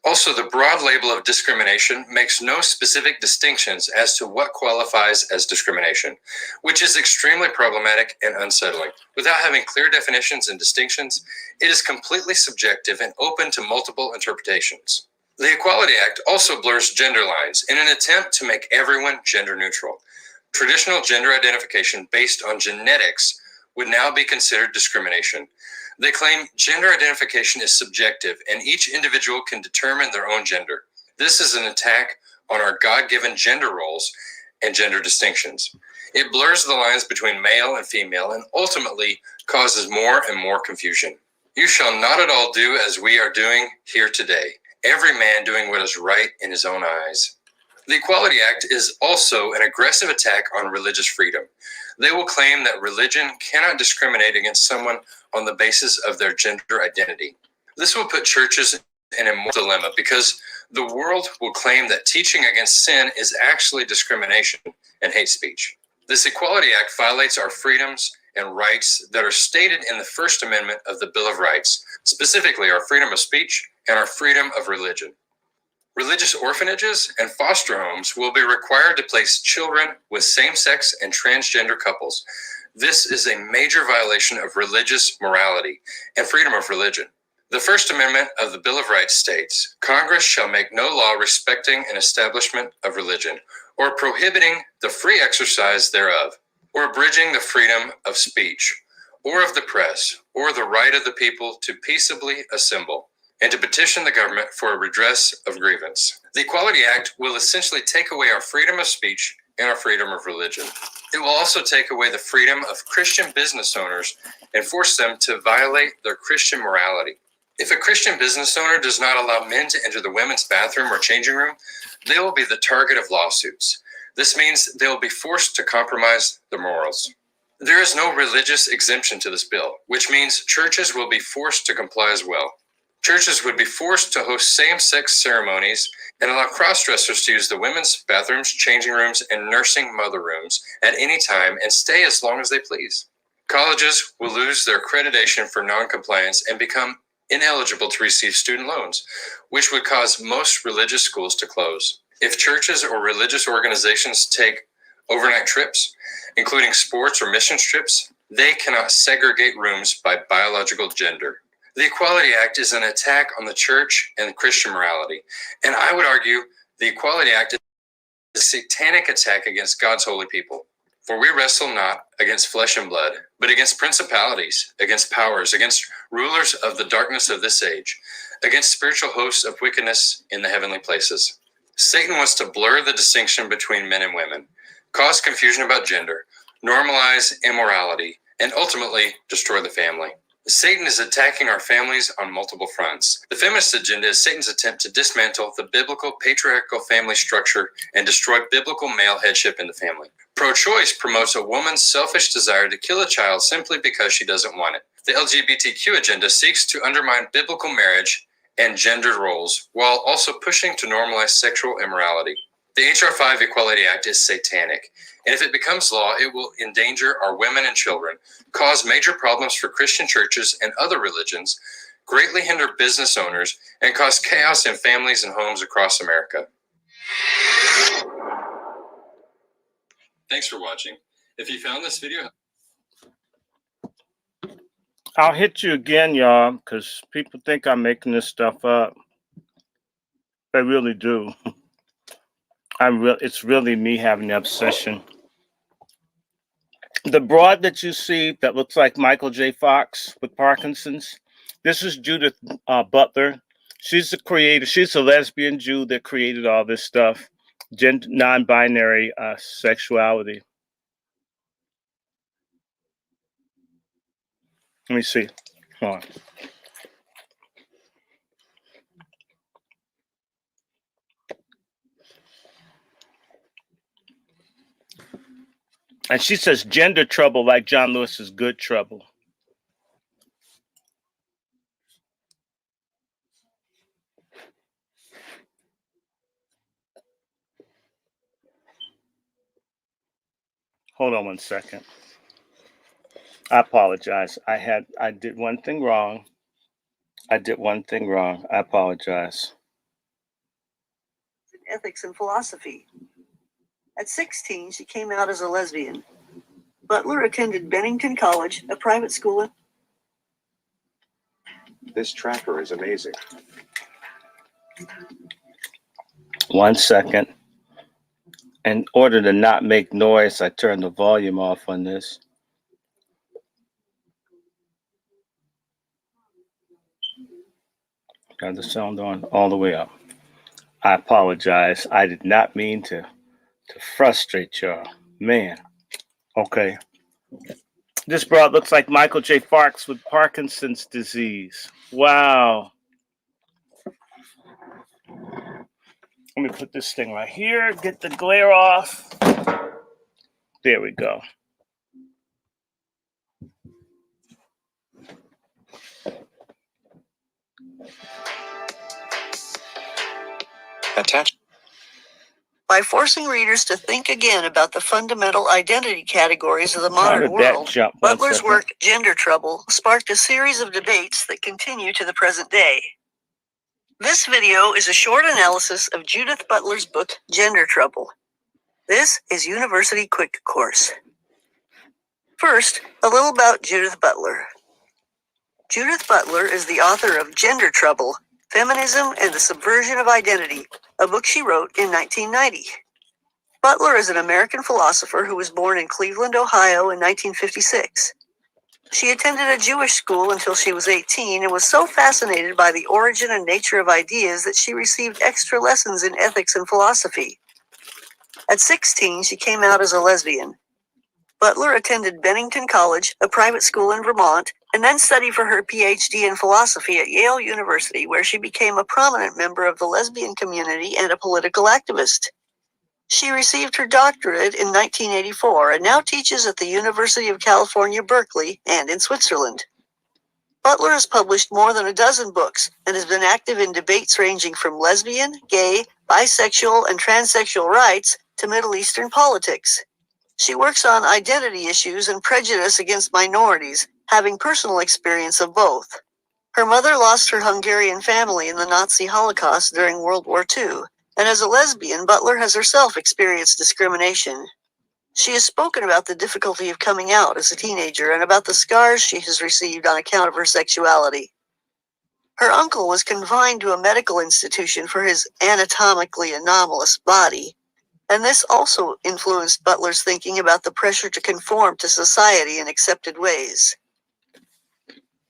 Also, the broad label of discrimination makes no specific distinctions as to what qualifies as discrimination, which is extremely problematic and unsettling. Without having clear definitions and distinctions, it is completely subjective and open to multiple interpretations. The Equality Act also blurs gender lines in an attempt to make everyone gender neutral. Traditional gender identification based on genetics would now be considered discrimination. They claim gender identification is subjective and each individual can determine their own gender. This is an attack on our God-given gender roles and gender distinctions. It blurs the lines between male and female and ultimately causes more and more confusion. You shall not at all do as we are doing here today, every man doing what is right in his own eyes. The Equality Act is also an aggressive attack on religious freedom. They will claim that religion cannot discriminate against someone on the basis of their gender identity. This will put churches in a moral dilemma because the world will claim that teaching against sin is actually discrimination and hate speech. This Equality Act violates our freedoms and rights that are stated in the First Amendment of the Bill of Rights, specifically our freedom of speech and our freedom of religion. Religious orphanages and foster homes will be required to place children with same-sex and transgender couples. This is a major violation of religious morality and freedom of religion. The First Amendment of the Bill of Rights states, Congress shall make no law respecting an establishment of religion, or prohibiting the free exercise thereof, or abridging the freedom of speech, or of the press, or the right of the people to peaceably assemble, and to petition the government for a redress of grievance. The Equality Act will essentially take away our freedom of speech and our freedom of religion. It will also take away the freedom of Christian business owners and force them to violate their Christian morality. If a Christian business owner does not allow men to enter the women's bathroom or changing room, they will be the target of lawsuits. This means they will be forced to compromise their morals. There is no religious exemption to this bill, which means churches will be forced to comply as well. Churches would be forced to host same-sex ceremonies and allow cross-dressers to use the women's bathrooms, changing rooms, and nursing mother rooms at any time and stay as long as they please. Colleges will lose their accreditation for non-compliance and become ineligible to receive student loans, which would cause most religious schools to close. If churches or religious organizations take overnight trips, including sports or mission trips, they cannot segregate rooms by biological gender. The Equality Act is an attack on the church and Christian morality, and I would argue the Equality Act is a satanic attack against God's holy people. For we wrestle not against flesh and blood, but against principalities, against powers, against rulers of the darkness of this age, against spiritual hosts of wickedness in the heavenly places. Satan wants to blur the distinction between men and women, cause confusion about gender, normalize immorality, and ultimately destroy the family. Satan is attacking our families on multiple fronts. The feminist agenda is Satan's attempt to dismantle the biblical patriarchal family structure and destroy biblical male headship in the family. Pro-choice promotes a woman's selfish desire to kill a child simply because she doesn't want it. The LGBTQ agenda seeks to undermine biblical marriage and gender roles while also pushing to normalize sexual immorality. The H.R. 5 Equality Act is satanic, and if it becomes law, it will endanger our women and children, cause major problems for Christian churches and other religions, greatly hinder business owners, and cause chaos in families and homes across America. Thanks for watching. If you found this video, I'll hit you again, y'all, because people think I'm making this stuff up. I really do. It's really me having the obsession. The broad that you see that looks like Michael J. Fox with Parkinson's, this is Judith Butler. She's the creator. She's a lesbian Jew that created all this stuff, non-binary sexuality. Let me see. Hold on. And she says gender trouble like John Lewis's good trouble. Hold on one second. I apologize. I did one thing wrong. I apologize. Ethics and philosophy. At 16, she came out as a lesbian. Butler attended Bennington College, a private school. This tracker is amazing. 1 second. In order to not make noise, I turned the volume off on this. Got the sound on all the way up. I apologize. I did not mean to frustrate y'all. Man. Okay. This broad looks like Michael J. Fox with Parkinson's disease. Wow. Let me put this thing right here, get the glare off. There we go. Attached. By forcing readers to think again about the fundamental identity categories of the modern world, Butler's work, Gender Trouble, sparked a series of debates that continue to the present day. This video is a short analysis of Judith Butler's book, Gender Trouble. This is University Quick Course. First, a little about Judith Butler. Judith Butler is the author of Gender Trouble, Feminism and the Subversion of Identity, a book she wrote in 1990. Butler is an American philosopher who was born in Cleveland, Ohio in 1956. She attended a Jewish school until she was 18 and was so fascinated by the origin and nature of ideas that she received extra lessons in ethics and philosophy. At 16, she came out as a lesbian. Butler attended Bennington College, a private school in Vermont, and then studied for her PhD in philosophy at Yale University, where she became a prominent member of the lesbian community and a political activist. She received her doctorate in 1984 and now teaches at the University of California, Berkeley, and in Switzerland. Butler has published more than a dozen books and has been active in debates ranging from lesbian, gay, bisexual, and transsexual rights to Middle Eastern politics. She works on identity issues and prejudice against minorities, having personal experience of both. Her mother lost her Hungarian family in the Nazi Holocaust during World War II, and as a lesbian, Butler has herself experienced discrimination. She has spoken about the difficulty of coming out as a teenager and about the scars she has received on account of her sexuality. Her uncle was confined to a medical institution for his anatomically anomalous body, and this also influenced Butler's thinking about the pressure to conform to society in accepted ways.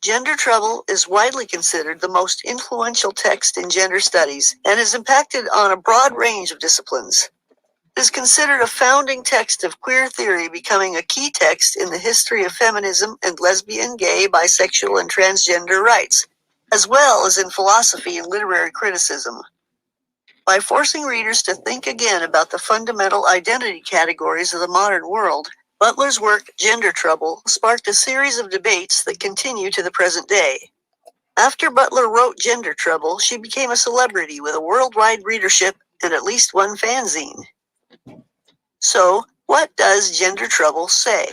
Gender Trouble is widely considered the most influential text in gender studies and has impacted on a broad range of disciplines. is considered a founding text of queer theory, becoming a key text in the history of feminism and lesbian, gay, bisexual, and transgender rights, as well as in philosophy and literary criticism. By forcing readers to think again about the fundamental identity categories of the modern world, Butler's work, Gender Trouble, sparked a series of debates that continue to the present day. After Butler wrote Gender Trouble, she became a celebrity with a worldwide readership and at least one fanzine. So, what does Gender Trouble say?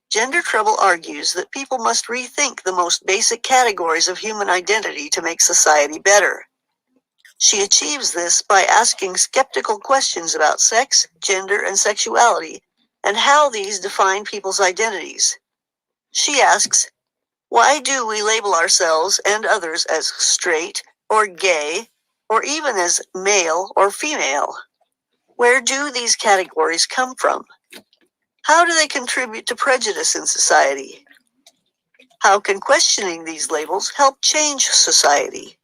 Gender Trouble argues that people must rethink the most basic categories of human identity to make society better. She achieves this by asking skeptical questions about sex, gender, and sexuality, and how these define people's identities. She asks, why do we label ourselves and others as straight or gay, or even as male or female? Where do these categories come from? How do they contribute to prejudice in society? How can questioning these labels help change society?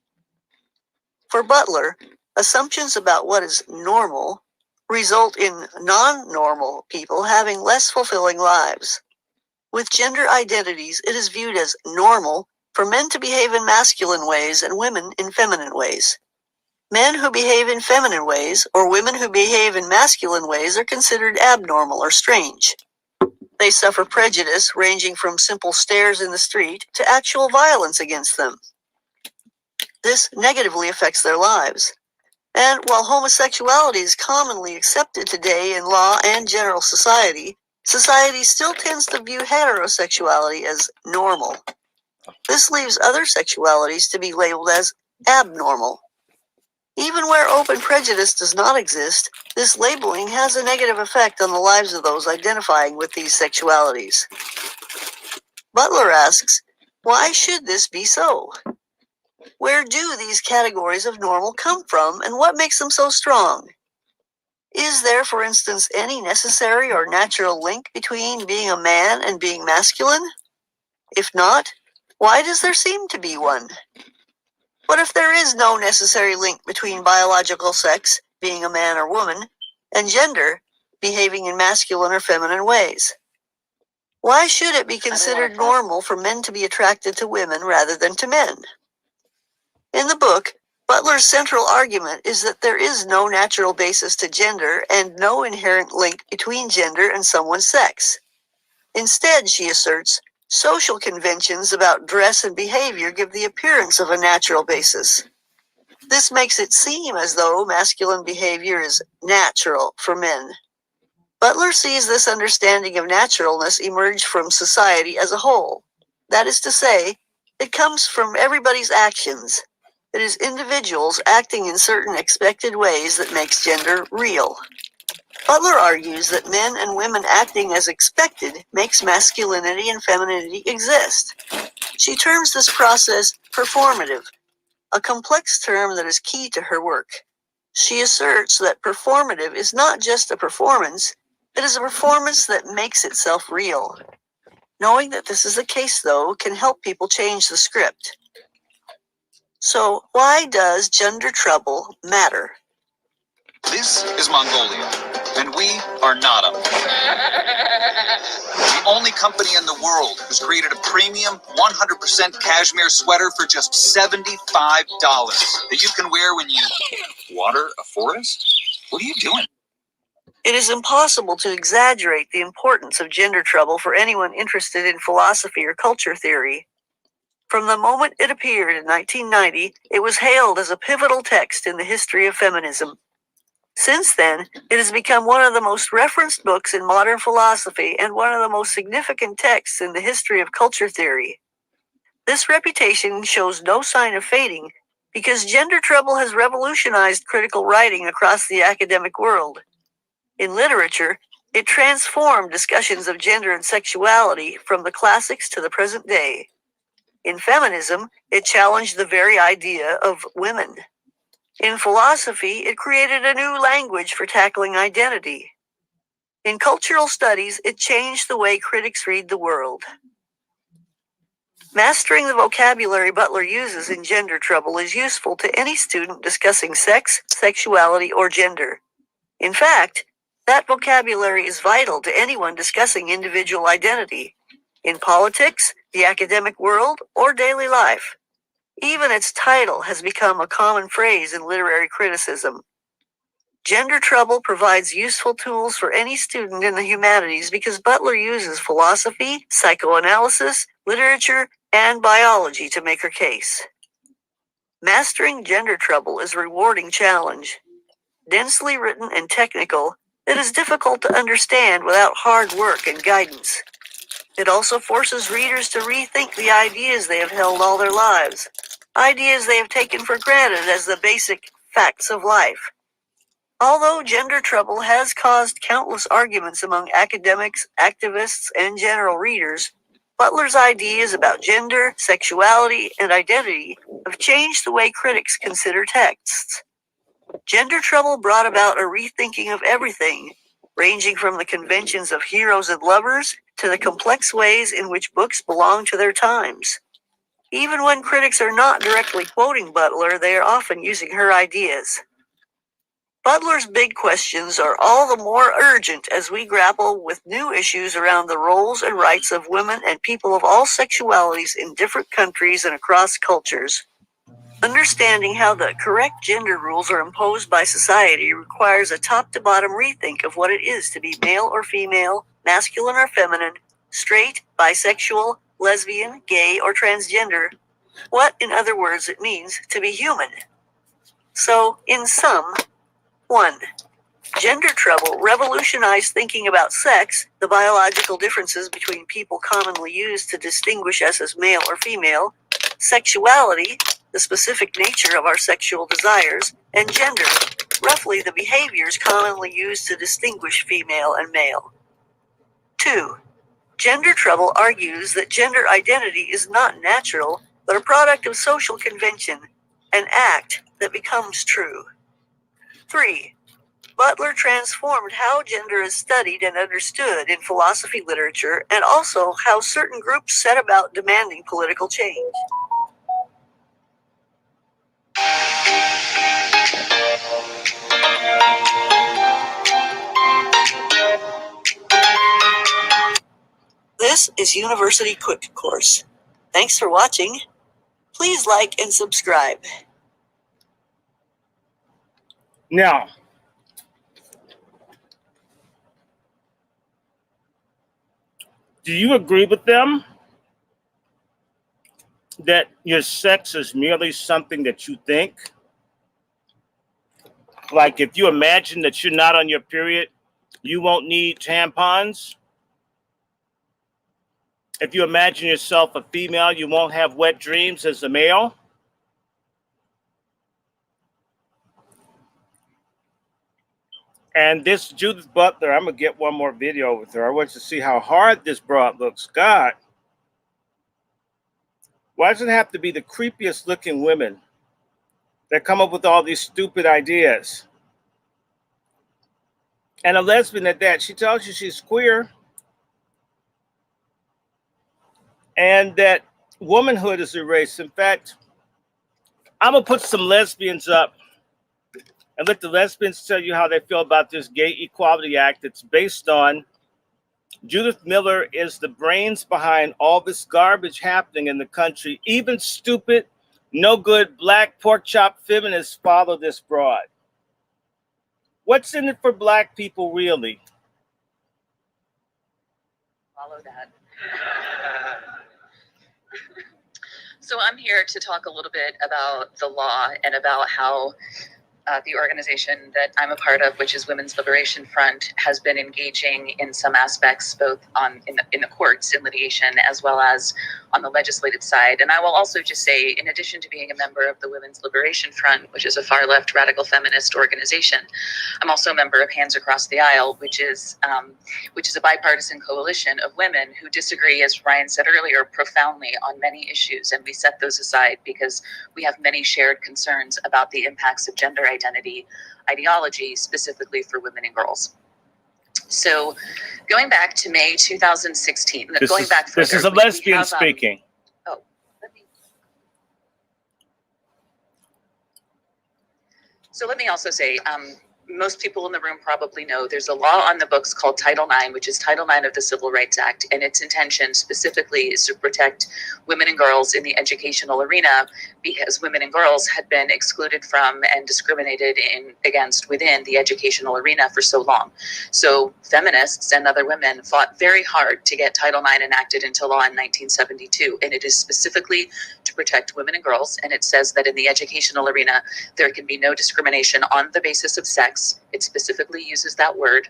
For Butler, assumptions about what is normal result in non-normal people having less fulfilling lives. With gender identities, it is viewed as normal for men to behave in masculine ways and women in feminine ways. Men who behave in feminine ways or women who behave in masculine ways are considered abnormal or strange. They suffer prejudice ranging from simple stares in the street to actual violence against them. This negatively affects their lives. And while homosexuality is commonly accepted today in law and general society, society still tends to view heterosexuality as normal. This leaves other sexualities to be labeled as abnormal. Even where open prejudice does not exist, this labeling has a negative effect on the lives of those identifying with these sexualities. Butler asks, why should this be so? Where do these categories of normal come from, and what makes them so strong? Is there, for instance, any necessary or natural link between being a man and being masculine? If not, why does there seem to be one? What if there is no necessary link between biological sex, being a man or woman, and gender, behaving in masculine or feminine ways? Why should it be considered normal for men to be attracted to women rather than to men? In the book, Butler's central argument is that there is no natural basis to gender and no inherent link between gender and someone's sex. Instead, she asserts, social conventions about dress and behavior give the appearance of a natural basis. This makes it seem as though masculine behavior is natural for men. Butler sees this understanding of naturalness emerge from society as a whole. That is to say, it comes from everybody's actions. It is individuals acting in certain expected ways that makes gender real. Butler argues that men and women acting as expected makes masculinity and femininity exist. She terms this process performative, a complex term that is key to her work. She asserts that performative is not just a performance, it is a performance that makes itself real. Knowing that this is the case, though, can help people change the script. So, why does gender trouble matter? This is Mongolia, and we are Nada. The only company in the world who's created a premium 100% cashmere sweater for just $75 that you can wear when you water a forest? What are you doing? It is impossible to exaggerate the importance of gender trouble for anyone interested in philosophy or culture theory. From the moment it appeared in 1990, it was hailed as a pivotal text in the history of feminism. Since then, it has become one of the most referenced books in modern philosophy and one of the most significant texts in the history of culture theory. This reputation shows no sign of fading because Gender Trouble has revolutionized critical writing across the academic world. In literature, it transformed discussions of gender and sexuality from the classics to the present day. In feminism, it challenged the very idea of women. In philosophy, it created a new language for tackling identity. In cultural studies, it changed the way critics read the world. Mastering the vocabulary Butler uses in Gender Trouble is useful to any student discussing sex, sexuality, or gender. In fact, that vocabulary is vital to anyone discussing individual identity, in politics, the academic world, or daily life. Even its title has become a common phrase in literary criticism. Gender Trouble provides useful tools for any student in the humanities because Butler uses philosophy, psychoanalysis, literature, and biology to make her case. Mastering Gender Trouble is a rewarding challenge. Densely written and technical, it is difficult to understand without hard work and guidance. It also forces readers to rethink the ideas they have held all their lives, ideas they have taken for granted as the basic facts of life. Although Gender Trouble has caused countless arguments among academics, activists, and general readers, Butler's ideas about gender, sexuality, and identity have changed the way critics consider texts. Gender Trouble brought about a rethinking of everything, ranging from the conventions of heroes and lovers to the complex ways in which books belong to their times. Even when critics are not directly quoting Butler, they are often using her ideas. Butler's big questions are all the more urgent as we grapple with new issues around the roles and rights of women and people of all sexualities in different countries and across cultures. Understanding how the correct gender rules are imposed by society requires a top-to-bottom rethink of what it is to be male or female, masculine or feminine, straight, bisexual, lesbian, gay, or transgender. What, in other words, it means to be human. So, in sum, 1. Gender Trouble revolutionized thinking about sex, the biological differences between people commonly used to distinguish us as male or female, sexuality, the specific nature of our sexual desires, and gender, roughly the behaviors commonly used to distinguish female and male. 2. Gender Trouble argues that gender identity is not natural, but a product of social convention, an act that becomes true. 3. Butler transformed how gender is studied and understood in philosophy literature and also how certain groups set about demanding political change. This is University Quick Course. Thanks for watching. Please like and subscribe. Now, do you agree with them that your sex is merely something that you think? Like if you imagine that you're not on your period, you won't need tampons? If you imagine yourself a female, you won't have wet dreams as a male? And this Judith Butler, I'm going to get one more video with her. I want to see how hard this broad looks. God, why does it have to be the creepiest looking women that come up with all these stupid ideas? And a lesbian at that, she tells you she's queer and that womanhood is erased. In fact, I'm going to put some lesbians up and let the lesbians tell you how they feel about this Gay Equality Act. It's based on Judith Miller is the brains behind all this garbage happening in the country. Even stupid, no good black pork chop feminists follow this broad. What's in it for black people, really? Follow that. So I'm here to talk a little bit about the law and about how the organization that I'm a part of, which is Women's Liberation Front, has been engaging in some aspects, both in the courts, in litigation, as well as on the legislative side. And I will also just say, in addition to being a member of the Women's Liberation Front, which is a far-left radical feminist organization, I'm also a member of Hands Across the Aisle, which is a bipartisan coalition of women who disagree, as Ryan said earlier, profoundly on many issues. And we set those aside because we have many shared concerns about the impacts of gender identity ideology, specifically for women and girls. So going back to May 2016, this is a lesbian speaking. So let me also say, most people in the room probably know, there's a law on the books called Title IX, which is Title IX of the Civil Rights Act, and its intention specifically is to protect women and girls in the educational arena, because women and girls had been excluded from and discriminated against within the educational arena for so long. So feminists and other women fought very hard to get Title IX enacted into law in 1972, and it is specifically to protect women and girls, and it says that in the educational arena, there can be no discrimination on the basis of sex. It specifically uses that word.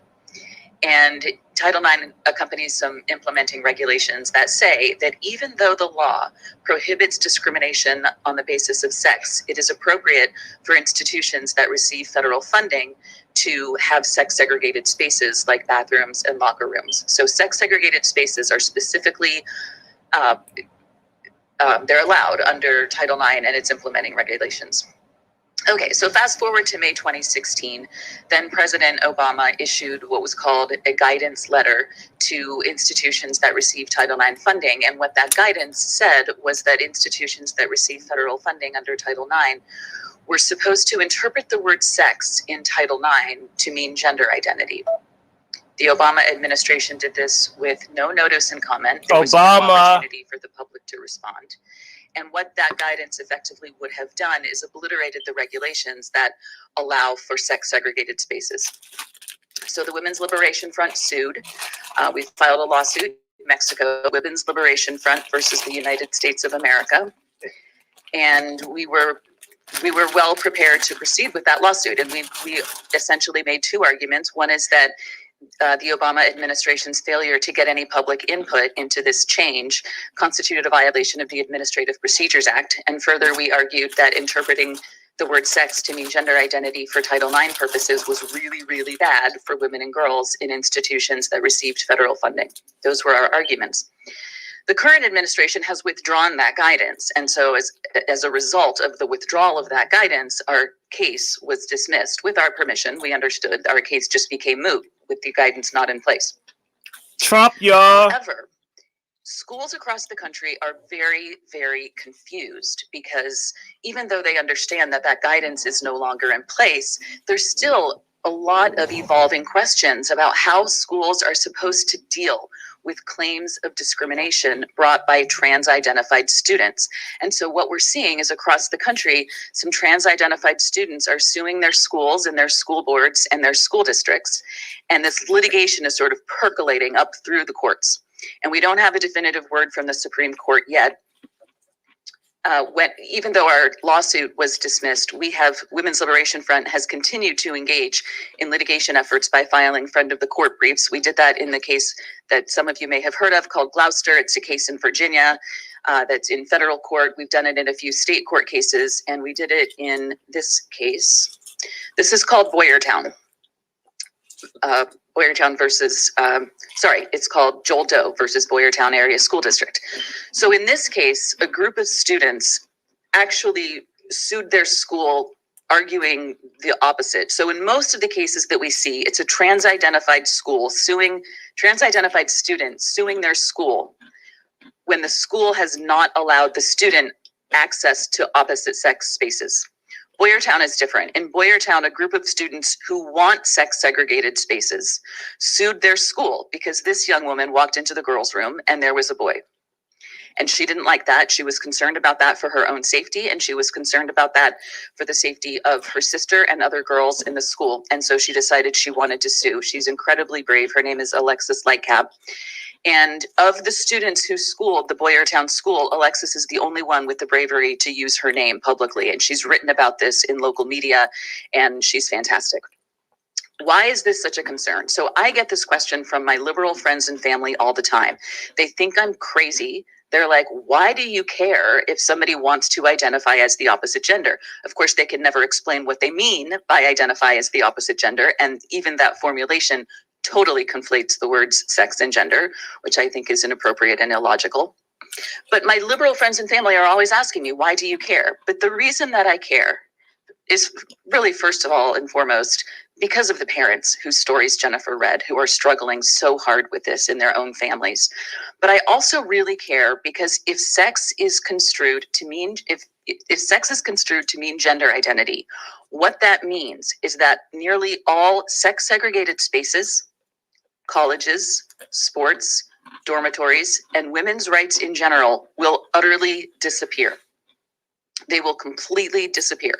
And Title IX accompanies some implementing regulations that say that even though the law prohibits discrimination on the basis of sex, it is appropriate for institutions that receive federal funding to have sex-segregated spaces like bathrooms and locker rooms. So sex-segregated spaces are specifically they're allowed under Title IX and its implementing regulations. Okay, so fast forward to May 2016, then President Obama issued what was called a guidance letter to institutions that receive Title IX funding. And what that guidance said was that institutions that receive federal funding under Title IX were supposed to interpret the word sex in Title IX to mean gender identity. The Obama administration did this with no notice and comment. There was no opportunity for the public to respond. And what that guidance effectively would have done is obliterated the regulations that allow for sex-segregated spaces. So the Women's Liberation Front sued. We filed a lawsuit in Mexico, Women's Liberation Front versus the United States of America. And we were well prepared to proceed with that lawsuit. And we essentially made two arguments. One is that the Obama administration's failure to get any public input into this change constituted a violation of the Administrative Procedures Act. And further, we argued that interpreting the word sex to mean gender identity for Title IX purposes was really, really bad for women and girls in institutions that received federal funding. Those were our arguments. The current administration has withdrawn that guidance. And so as a result of the withdrawal of that guidance, our case was dismissed. With our permission, we understood our case just became moot with the guidance not in place. Trump, y'all. However, schools across the country are very, very confused because even though they understand that that guidance is no longer in place, there's still a lot of evolving questions about how schools are supposed to deal with claims of discrimination brought by trans-identified students. And so what we're seeing is across the country, some trans-identified students are suing their schools and their school boards and their school districts. And this litigation is sort of percolating up through the courts. And we don't have a definitive word from the Supreme Court yet. Even though our lawsuit was dismissed, Women's Liberation Front has continued to engage in litigation efforts by filing friend of the court briefs. We did that in the case that some of you may have heard of called Gloucester. It's a case in Virginia that's in federal court. We've done it in a few state court cases, and we did it in this case. This is called Boyertown. It's called Joel Doe versus Boyertown Area School District. So in this case, a group of students actually sued their school arguing the opposite. So in most of the cases that we see, it's a trans-identified school trans-identified students suing their school when the school has not allowed the student access to opposite sex spaces. Boyertown is different. In Boyertown, a group of students who want sex-segregated spaces sued their school because this young woman walked into the girls' room and there was a boy. And she didn't like that. She was concerned about that for her own safety, and she was concerned about that for the safety of her sister and other girls in the school. And so she decided she wanted to sue. She's incredibly brave. Her name is Alexis Lightcap. And of the students who schooled the Boyertown school, Alexis is the only one with the bravery to use her name publicly. And she's written about this in local media, and she's fantastic. Why is this such a concern? So I get this question from my liberal friends and family all the time. They think I'm crazy. They're like, why do you care if somebody wants to identify as the opposite gender? Of course, they can never explain what they mean by identify as the opposite gender. And even that formulation totally conflates the words sex and gender, which I think is inappropriate and illogical. But my liberal friends and family are always asking me, why do you care? But the reason that I care is really, first of all and foremost, because of the parents whose stories Jennifer read, who are struggling so hard with this in their own families. But I also really care because if sex is construed to mean, if sex is construed to mean gender identity, what that means is that nearly all sex segregated spaces, colleges, sports, dormitories, and women's rights in general will utterly disappear. They will completely disappear.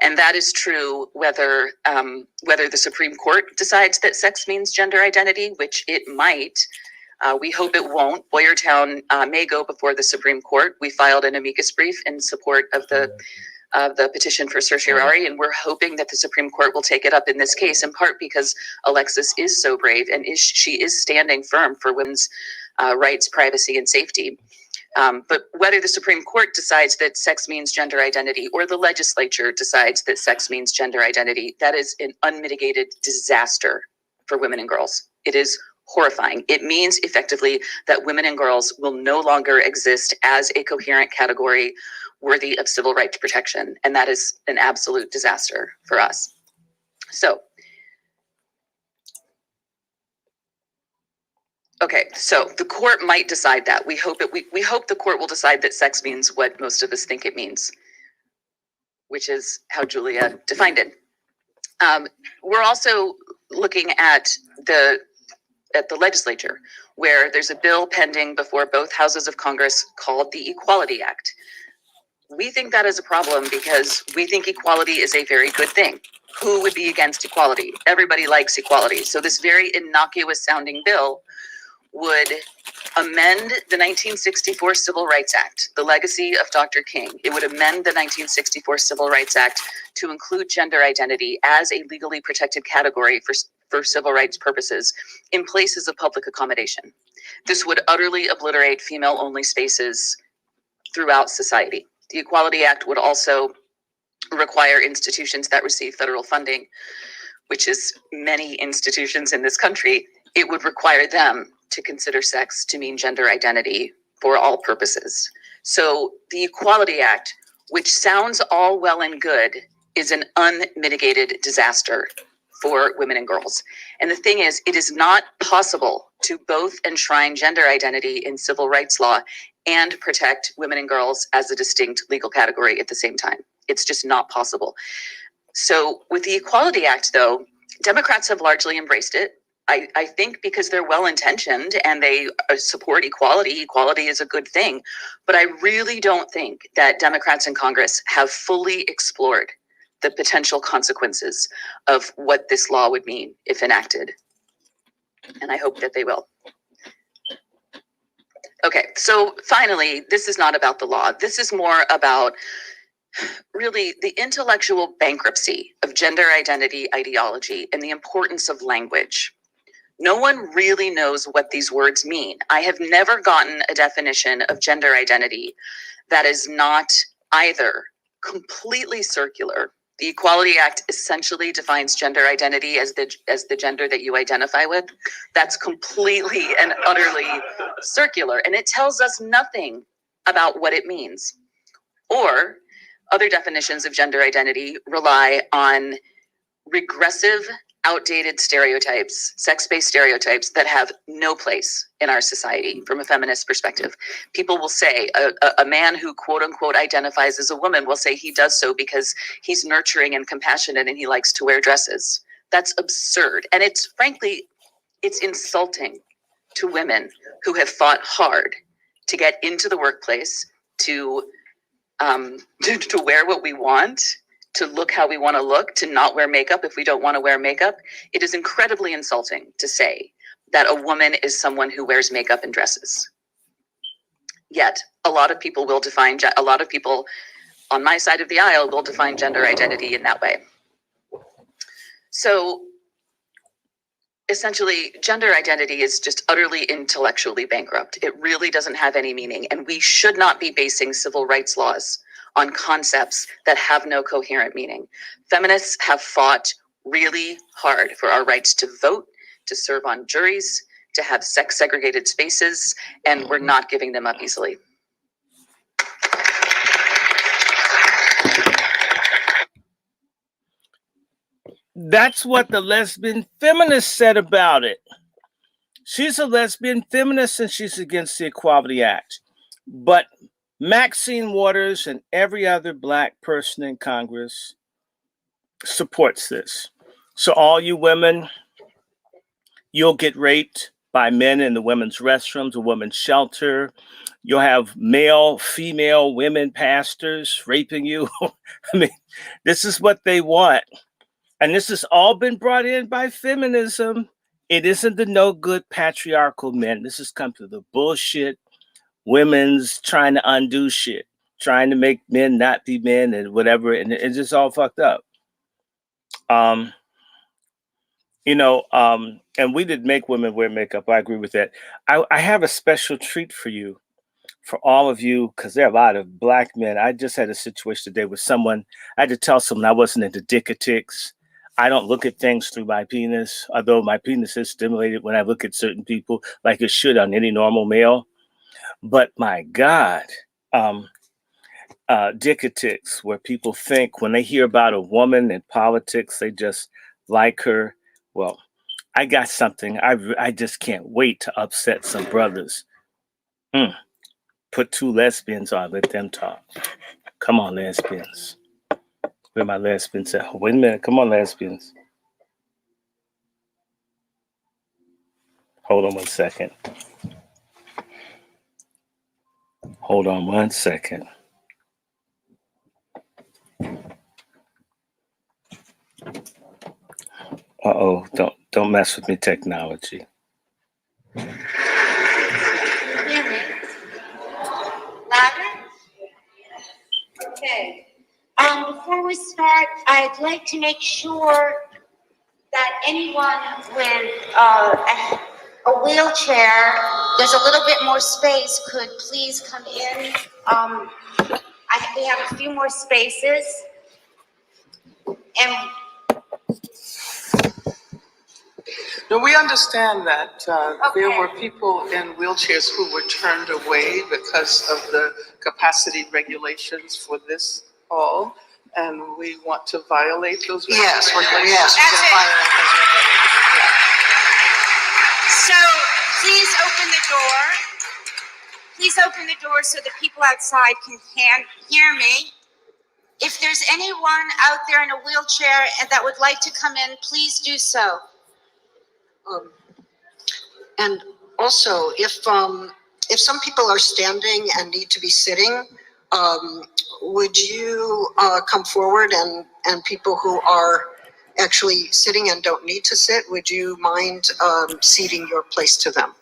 And that is true whether the Supreme Court decides that sex means gender identity, which it might. We hope it won't. Boyertown may go before the Supreme Court. We filed an amicus brief in support of the petition for certiorari, and we're hoping that the Supreme Court will take it up in this case, in part because Alexis is so brave and she is standing firm for women's rights, privacy, and safety. But whether the Supreme Court decides that sex means gender identity or the legislature decides that sex means gender identity, that is an unmitigated disaster for women and girls. It is horrifying. It means effectively that women and girls will no longer exist as a coherent category worthy of civil rights protection. And that is an absolute disaster for us. So, okay, so the court might decide that. We hope the court will decide that sex means what most of us think it means, which is how Julia defined it. We're also looking at the legislature, where there's a bill pending before both houses of Congress called the Equality Act. We think that is a problem because we think equality is a very good thing. Who would be against equality? Everybody likes equality. So this very innocuous sounding bill would amend the 1964 Civil Rights Act, the legacy of Dr. King. It would amend the 1964 Civil Rights Act to include gender identity as a legally protected category for civil rights purposes in places of public accommodation. This would utterly obliterate female-only spaces throughout society. The Equality Act would also require institutions that receive federal funding, which is many institutions in this country, it would require them to consider sex to mean gender identity for all purposes. So the Equality Act, which sounds all well and good, is an unmitigated disaster for women and girls. And the thing is, it is not possible to both enshrine gender identity in civil rights law and protect women and girls as a distinct legal category at the same time. It's just not possible. So with the Equality Act, though, Democrats have largely embraced it. I think because they're well-intentioned and they support equality. Equality is a good thing. But I really don't think that Democrats in Congress have fully explored the potential consequences of what this law would mean if enacted. And I hope that they will. Okay, so finally, this is not about the law. This is more about really the intellectual bankruptcy of gender identity ideology and the importance of language. No one really knows what these words mean. I have never gotten a definition of gender identity that is not either completely circular. The Equality Act essentially defines gender identity as the gender that you identify with. That's completely and utterly circular, and it tells us nothing about what it means. Or other definitions of gender identity rely on regressive, outdated stereotypes, sex-based stereotypes that have no place in our society from a feminist perspective. People will say a man who quote unquote identifies as a woman will say he does so because he's nurturing and compassionate and he likes to wear dresses. That's absurd. And it's frankly, it's insulting to women who have fought hard to get into the workplace, to wear what we want, to look how we want to look, to not wear makeup if we don't want to wear makeup. It is incredibly insulting to say that a woman is someone who wears makeup and dresses. Yet, a lot of people on my side of the aisle will define gender identity in that way. So, essentially, gender identity is just utterly intellectually bankrupt. It really doesn't have any meaning, and we should not be basing civil rights laws on concepts that have no coherent meaning. Feminists have fought really hard for our rights to vote, to serve on juries, to have sex-segregated spaces, and we're not giving them up easily. That's what the lesbian feminist said about it. She's a lesbian feminist and she's against the Equality Act. But Maxine Waters and every other black person in Congress supports this. So all you women, you'll get raped by men in the women's restrooms or women's shelter. You'll have male, female, women pastors raping you. I mean, this is what they want. And this has all been brought in by feminism. It isn't the no good patriarchal men. This has come to the bullshit women's trying to undo shit, trying to make men not be men and whatever. And it's just all fucked up. And we did make women wear makeup. I agree with that. I have a special treat for you, for all of you, because there are a lot of black men. I just had a situation today with someone. I had to tell someone I wasn't into dicketics. I don't look at things through my penis, although my penis is stimulated when I look at certain people, like it should on any normal male. But my God, dicketics, where people think when they hear about a woman in politics, they just like her. Well, I got something. I just can't wait to upset some brothers. Put two lesbians on, let them talk. Come on, lesbians. Where my lesbians at? Wait a minute. Come on, lesbians. Hold on 1 second. Hold on 1 second. Uh-oh, don't mess with me, technology. Louder? Okay. Before we start, I'd like to make sure that anyone with a wheelchair, there's a little bit more space, could please come in. We have a few more spaces. And no, we understand that there were people in wheelchairs who were turned away because of the capacity regulations for this hall, and we want to violate those regulations. Yes, we're going to violate those regulations. So please open the door. Please open the door so the people outside can hear me. If there's anyone out there in a wheelchair and that would like to come in, please do so. And also, if some people are standing and need to be sitting, would you come forward, and people who are actually sitting and don't need to sit, would you mind ceding your place to them?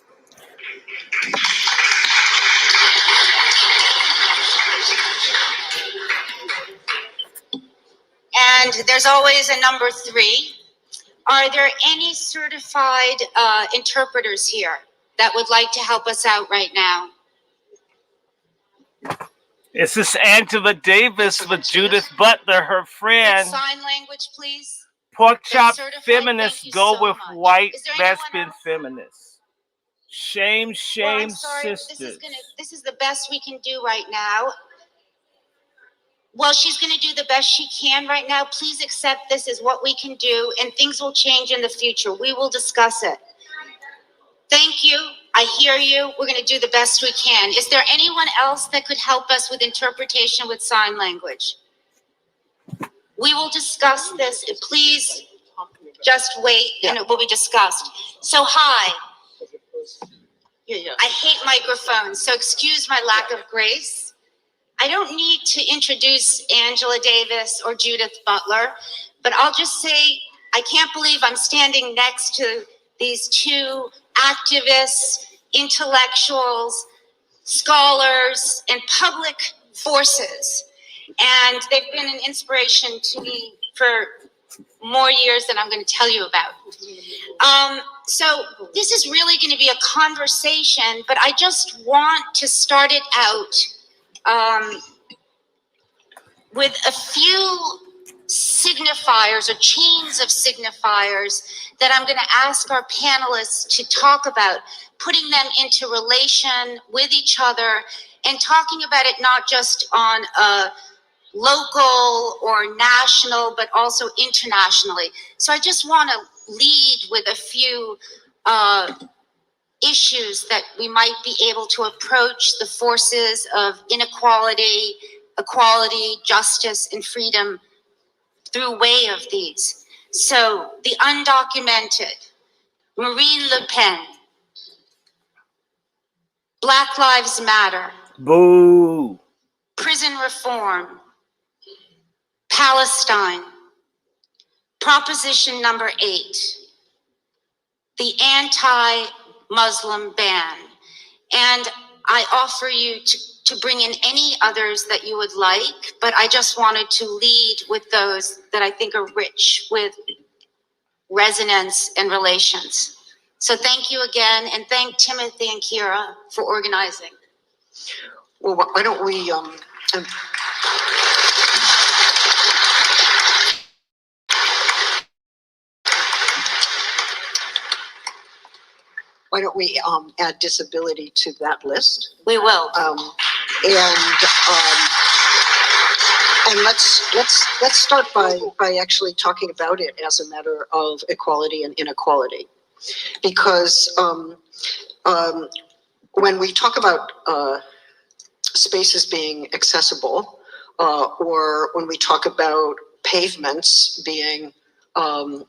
And there's always a number 3. Are there any certified interpreters here that would like to help us out right now? It's this Angela Davis with Judith Butler, her friend. With sign language, please. Pork chop feminists go so with much. White lesbian feminists. Shame, shame, sisters. This is the best we can do right now. Well, she's going to do the best she can right now. Please accept this as what we can do, and things will change in the future. We will discuss it. Thank you. I hear you. We're going to do the best we can. Is there anyone else that could help us with interpretation with sign language? We will discuss this. Please just wait, and it will be discussed. So, hi. I hate microphones, so excuse my lack of grace. I don't need to introduce Angela Davis or Judith Butler, but I'll just say I can't believe I'm standing next to these two activists, intellectuals, scholars, and public forces. And they've been an inspiration to me for more years than I'm going to tell you about. So this is really going to be a conversation, but I just want to start it out with a few signifiers or chains of signifiers that I'm going to ask our panelists to talk about, putting them into relation with each other and talking about it not just on a local or national, but also internationally. So I just want to lead with a few issues that we might be able to approach the forces of inequality, equality, justice, and freedom through way of these. So the undocumented, Marine Le Pen, Black Lives Matter, Boo. prison reform, Palestine, Proposition number 8, the anti-Muslim ban. And I offer you to bring in any others that you would like, but I just wanted to lead with those that I think are rich with resonance and relations. So thank you again, and thank Timothy and Kira for organizing. Well, why don't we, add disability to that list? We will. And let's start by actually talking about it as a matter of equality and inequality, because when we talk about spaces being accessible, or when we talk about pavements being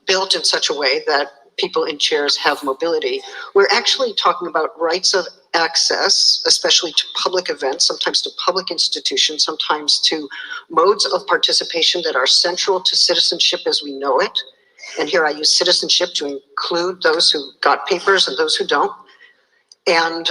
built in such a way that people in chairs have mobility, we're actually talking about rights of access, especially to public events, sometimes to public institutions, sometimes to modes of participation that are central to citizenship as we know it. And here I use citizenship to include those who got papers and those who don't. And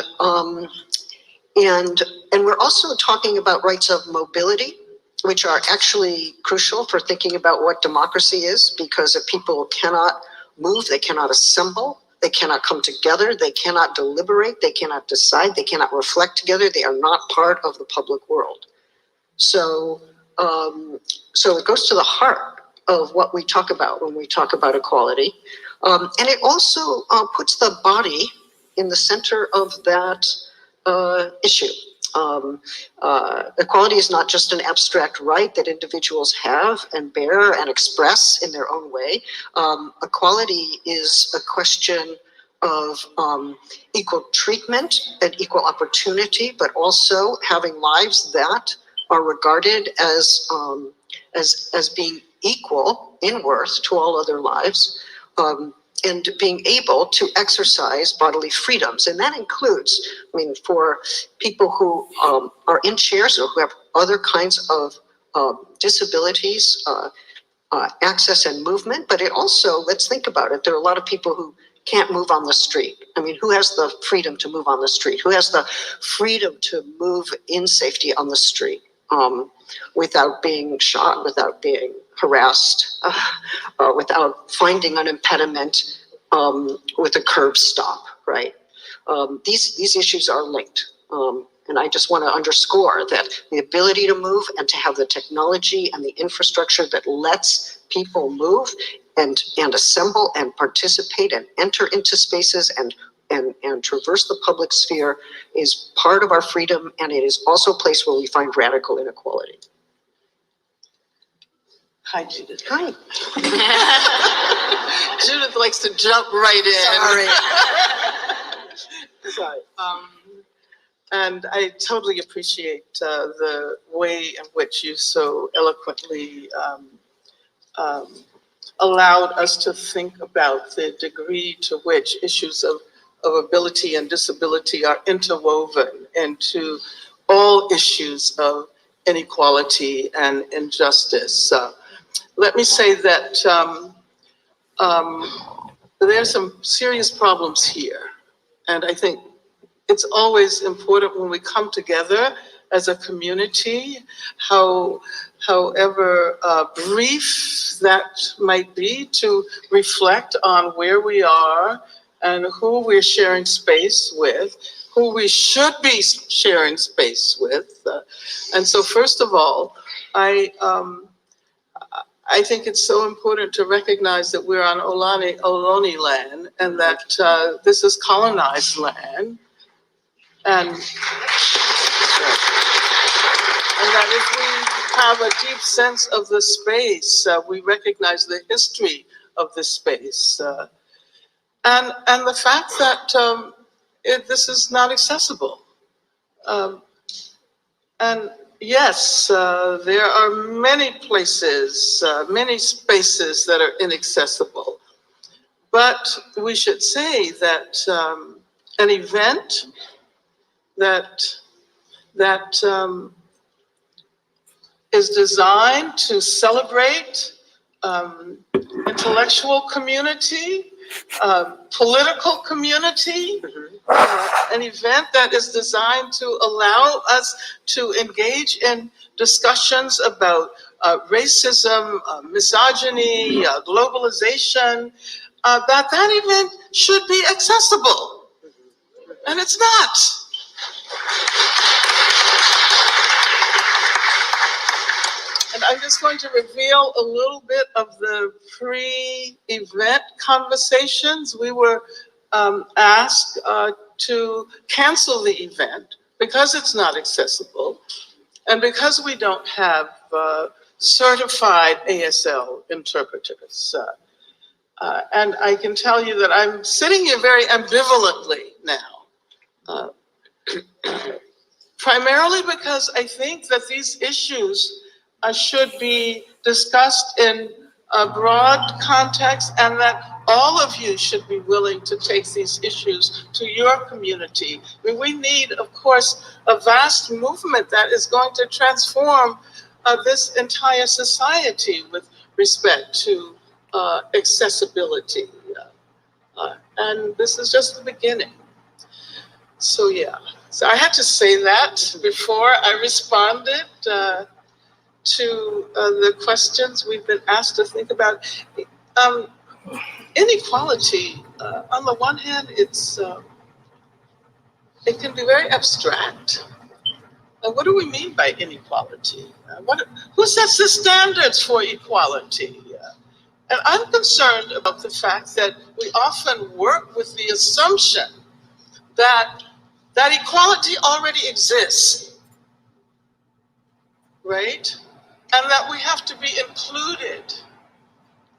we're also talking about rights of mobility, which are actually crucial for thinking about what democracy is, because if people cannot move, they cannot assemble, they cannot come together, they cannot deliberate, they cannot decide, they cannot reflect together, they are not part of the public world. So it goes to the heart of what we talk about when we talk about equality. And it also puts the body in the center of that issue. Equality is not just an abstract right that individuals have and bear and express in their own way. Equality is a question of equal treatment and equal opportunity, but also having lives that are regarded as being equal in worth to all other lives. And being able to exercise bodily freedoms. And that includes, for people who are in chairs or who have other kinds of disabilities, access and movement, but it also, let's think about it, there are a lot of people who can't move on the street. Who has the freedom to move on the street? Who has the freedom to move in safety on the street without being shot, without being harassed, without finding an impediment with a curb stop, right? These issues are linked. And I just want to underscore that the ability to move and to have the technology and the infrastructure that lets people move and assemble and participate and enter into spaces and traverse the public sphere is part of our freedom, and it is also a place where we find radical inequality. Hi, Judith. Hi. Judith likes to jump right in. Sorry. And I totally appreciate the way in which you so eloquently allowed us to think about the degree to which issues of ability and disability are interwoven into all issues of inequality and injustice. Let me say that there are some serious problems here. And I think it's always important when we come together as a community, however brief that might be, to reflect on where we are and who we're sharing space with, who we should be sharing space with. And so first of all, I think it's so important to recognize that we're on Ohlone land, and that this is colonized land. And that if we have a deep sense of the space, we recognize the history of the space. And the fact that this is not accessible. And yes, there are many places, many spaces that are inaccessible. But we should say that an event that is designed to celebrate intellectual community, political community, an event that is designed to allow us to engage in discussions about racism, misogyny, globalization, that event should be accessible. And it's not. And I'm just going to reveal a little bit of the pre-event conversations. We were asked to cancel the event because it's not accessible and because we don't have certified ASL interpreters. And I can tell you that I'm sitting here very ambivalently now, primarily because I think that these issues should be discussed in a broad context, and that all of you should be willing to take these issues to your community. I mean, we need, of course, a vast movement that is going to transform this entire society with respect to accessibility. And this is just the beginning. So yeah, so I had to say that before I responded to the questions we've been asked to think about. Inequality, on the one hand, it can be very abstract. What do we mean by inequality? Who sets the standards for equality? And I'm concerned about the fact that we often work with the assumption that equality already exists, right? And that we have to be included,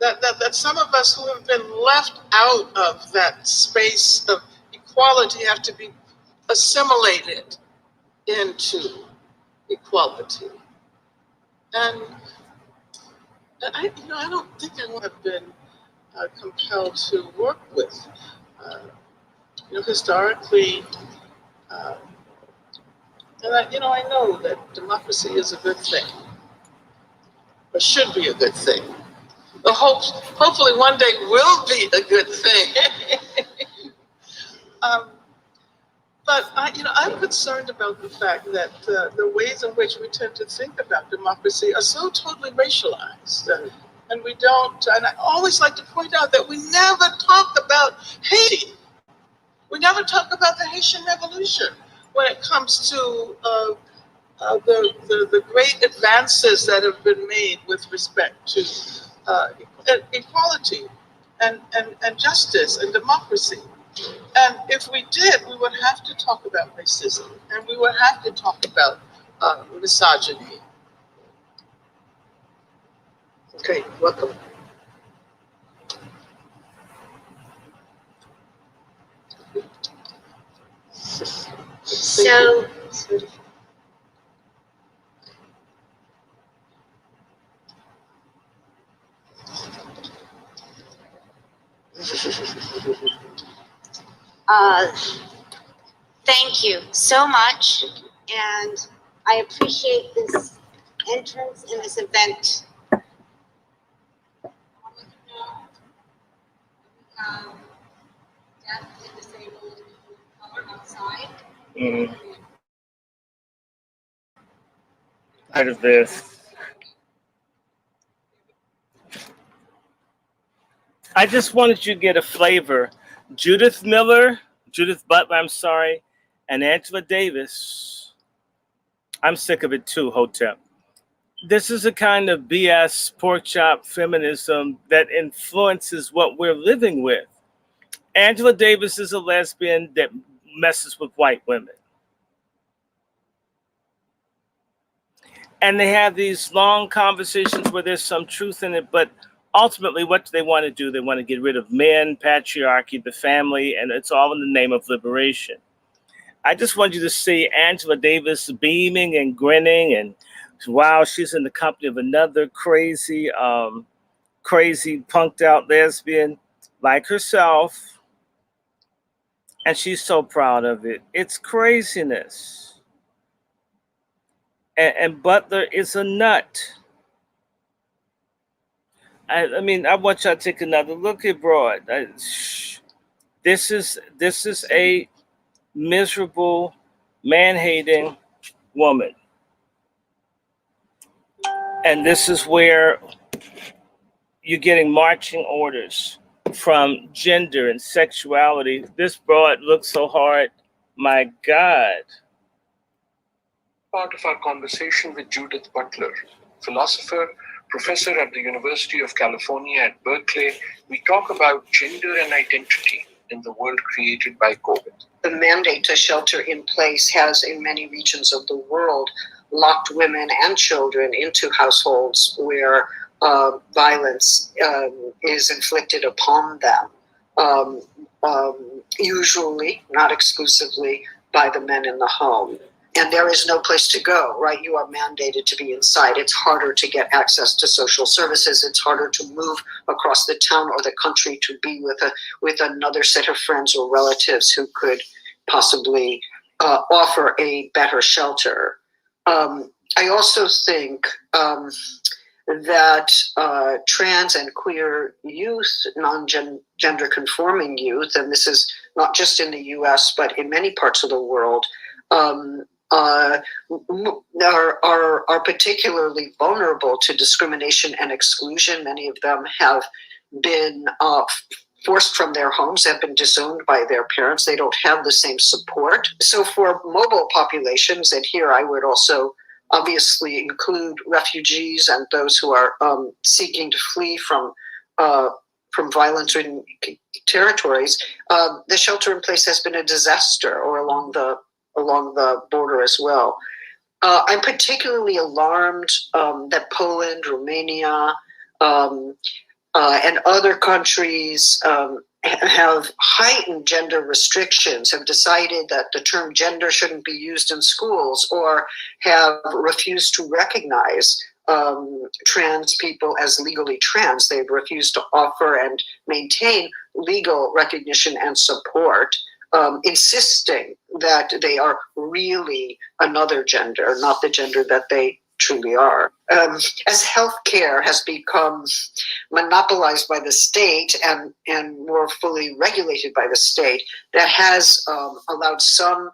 that some of us who have been left out of that space of equality have to be assimilated into equality. And I don't think I would have been compelled to work with. Historically, and I know that democracy is a good thing, or should be a good thing. Hopefully one day will be a good thing. But I'm concerned about the fact that the ways in which we tend to think about democracy are so totally racialized. And we don't, and I always like to point out that we never talk about Haiti. We never talk about the Haitian Revolution when it comes to the great advances that have been made with respect to equality and justice and democracy. And if we did, we would have to talk about racism, and we would have to talk about misogyny. Okay, welcome. So, thank you so much, and I appreciate this entrance in this event. Deaf and disabled people of color outside. Part of this. I just wanted you to get a flavor. Judith Butler, I'm sorry, and Angela Davis. I'm sick of it too, Hotep. This is a kind of BS pork chop feminism that influences what we're living with. Angela Davis is a lesbian that messes with white women. And they have these long conversations where there's some truth in it, but ultimately, what do they want to do? They want to get rid of men, patriarchy, the family, and it's all in the name of liberation. I just want you to see Angela Davis beaming and grinning, and wow, she's in the company of another crazy punked out lesbian like herself, and she's so proud of it. It's craziness. And Butler is a nut. I mean, I want y'all to take another look at Broad. This is a miserable, man-hating woman. And this is where you're getting marching orders from gender and sexuality. This Broad looks so hard. My God. Part of our conversation with Judith Butler, philosopher, professor at the University of California at Berkeley, we talk about gender and identity in the world created by COVID. The mandate to shelter in place has, in many regions of the world, locked women and children into households where violence is inflicted upon them, usually, not exclusively, by the men in the home. And there is no place to go, right? You are mandated to be inside. It's harder to get access to social services. It's harder to move across the town or the country to be with another set of friends or relatives who could possibly offer a better shelter. I also think that trans and queer youth, non-gender conforming youth, and this is not just in the US, but in many parts of the world, are particularly vulnerable to discrimination and exclusion. Many of them have been forced from their homes, have been disowned by their parents. They don't have the same support. So for mobile populations, and here I would also obviously include refugees and those who are seeking to flee from violence-ridden territories, the shelter in place has been a disaster, or along the border as well. I'm particularly alarmed that Poland, Romania, and other countries have heightened gender restrictions, have decided that the term gender shouldn't be used in schools, or have refused to recognize trans people as legally trans. They've refused to offer and maintain legal recognition and support, insisting that they are really another gender, not the gender that they truly are. As healthcare has become monopolized by the state and more fully regulated by the state, that has allowed some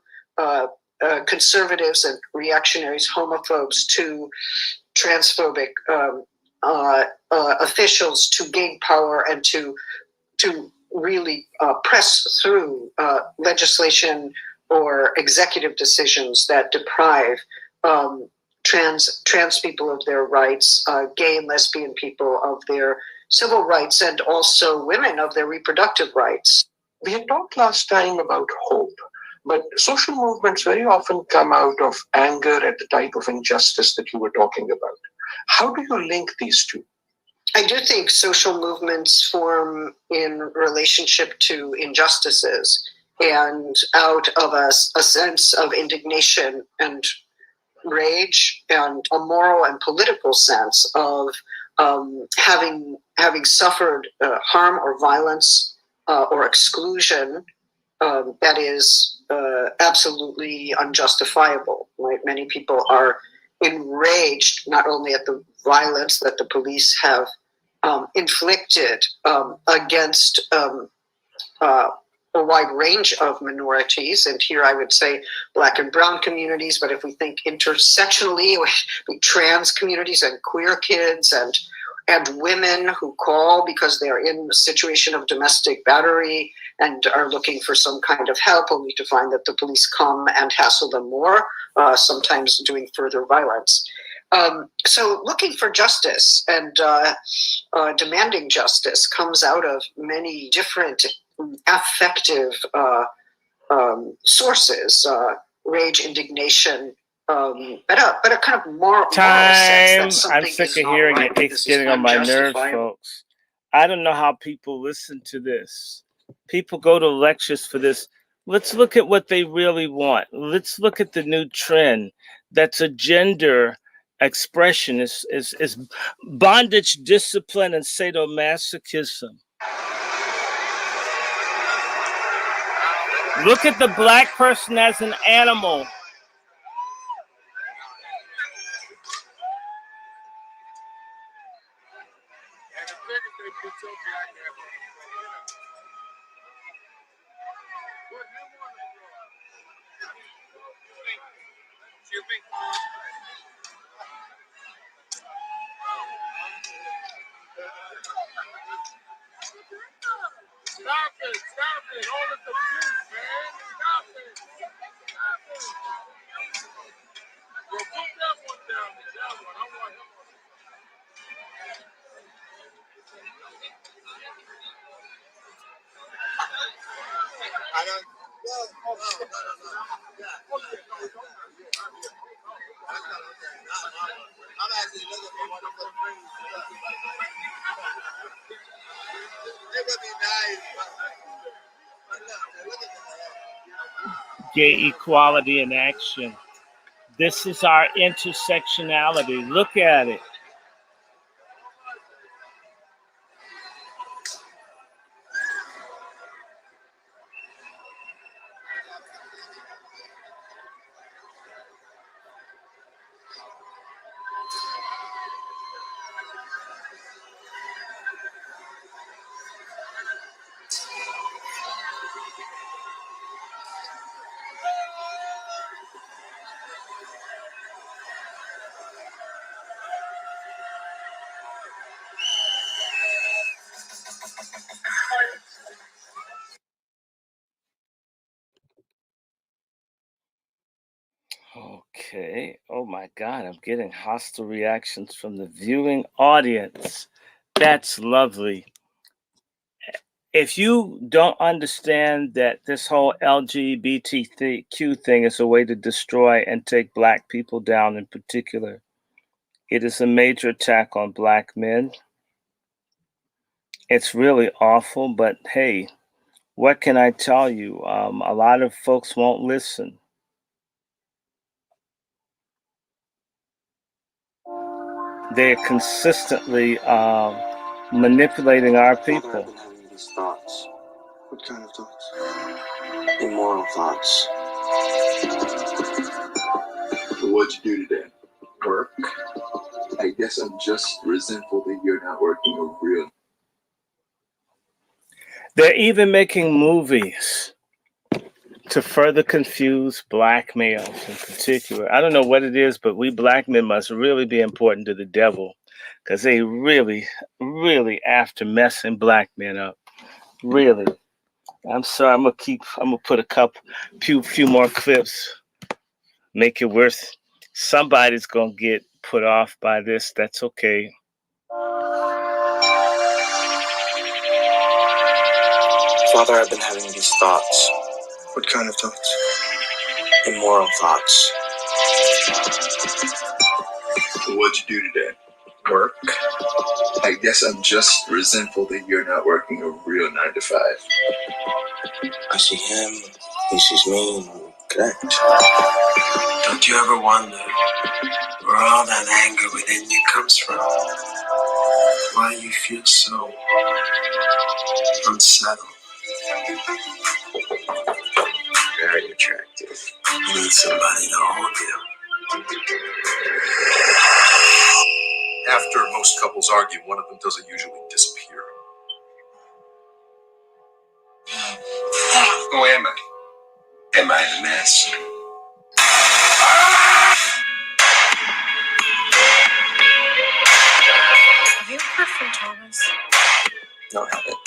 conservatives and reactionaries, homophobes, to transphobic officials to gain power and to really press through legislation or executive decisions that deprive trans people of their rights, gay and lesbian people of their civil rights, and also women of their reproductive rights. We had talked last time about hope, but social movements very often come out of anger at the type of injustice that you were talking about. How do you link these two? I do think social movements form in relationship to injustices and out of a sense of indignation and rage and a moral and political sense of having suffered harm or violence or exclusion that is absolutely unjustifiable. Right? Many people are enraged not only at the violence that the police have inflicted against a wide range of minorities, and here I would say Black and brown communities, but if we think intersectionally, trans communities and queer kids and women who call because they're in a situation of domestic battery and are looking for some kind of help, only to find that the police come and hassle them more, sometimes doing further violence. So looking for justice and demanding justice comes out of many different affective sources, rage, indignation, but a kind of moral sense that something I'm sick of hearing it. It's getting on my nerves, folks. I don't know how people listen to this. People go to lectures for this. Let's look at what they really want. Let's look at the new trend. That's a gender expression is bondage, discipline, and sadomasochism. Look at the black person as an animal. Stop it. All this abuse, man. Stop it. Well, put that one down there. That one. I want him on. I don't. I'm actually looking for one of those things. It would be nice. Gay equality in action. This is our intersectionality. Look at it. Okay. Oh my God, I'm getting hostile reactions from the viewing audience. That's lovely. If you don't understand that this whole LGBTQ thing is a way to destroy and take Black people down in particular, it is a major attack on Black men. It's really awful, but hey, what can I tell you? A lot of folks won't listen. They're consistently manipulating our people. I've been having these thoughts. What kind of thoughts? Immoral thoughts. What'd you do today? Work? I guess I'm just resentful that you're not working a real. They're even making movies to further confuse Black males in particular. I don't know what it is, but we Black men must really be important to the devil because they really, really after messing Black men up. Really. I'm sorry. I'm gonna put a few more clips. Make it worth. Somebody's gonna get put off by this. That's okay. Father, I've been having these thoughts. What kind of thoughts? Immoral thoughts. What'd you do today? Work? I guess I'm just resentful that you're not working a real 9 to 5. I see him, he sees me, and we connect. Don't you ever wonder where all that anger within you comes from? Why you feel so unsettled? Very attractive. You need somebody to hold you. After most couples argue, one of them doesn't usually disappear. Who am I? Am I the mess? Have you heard from Thomas? No, haven't.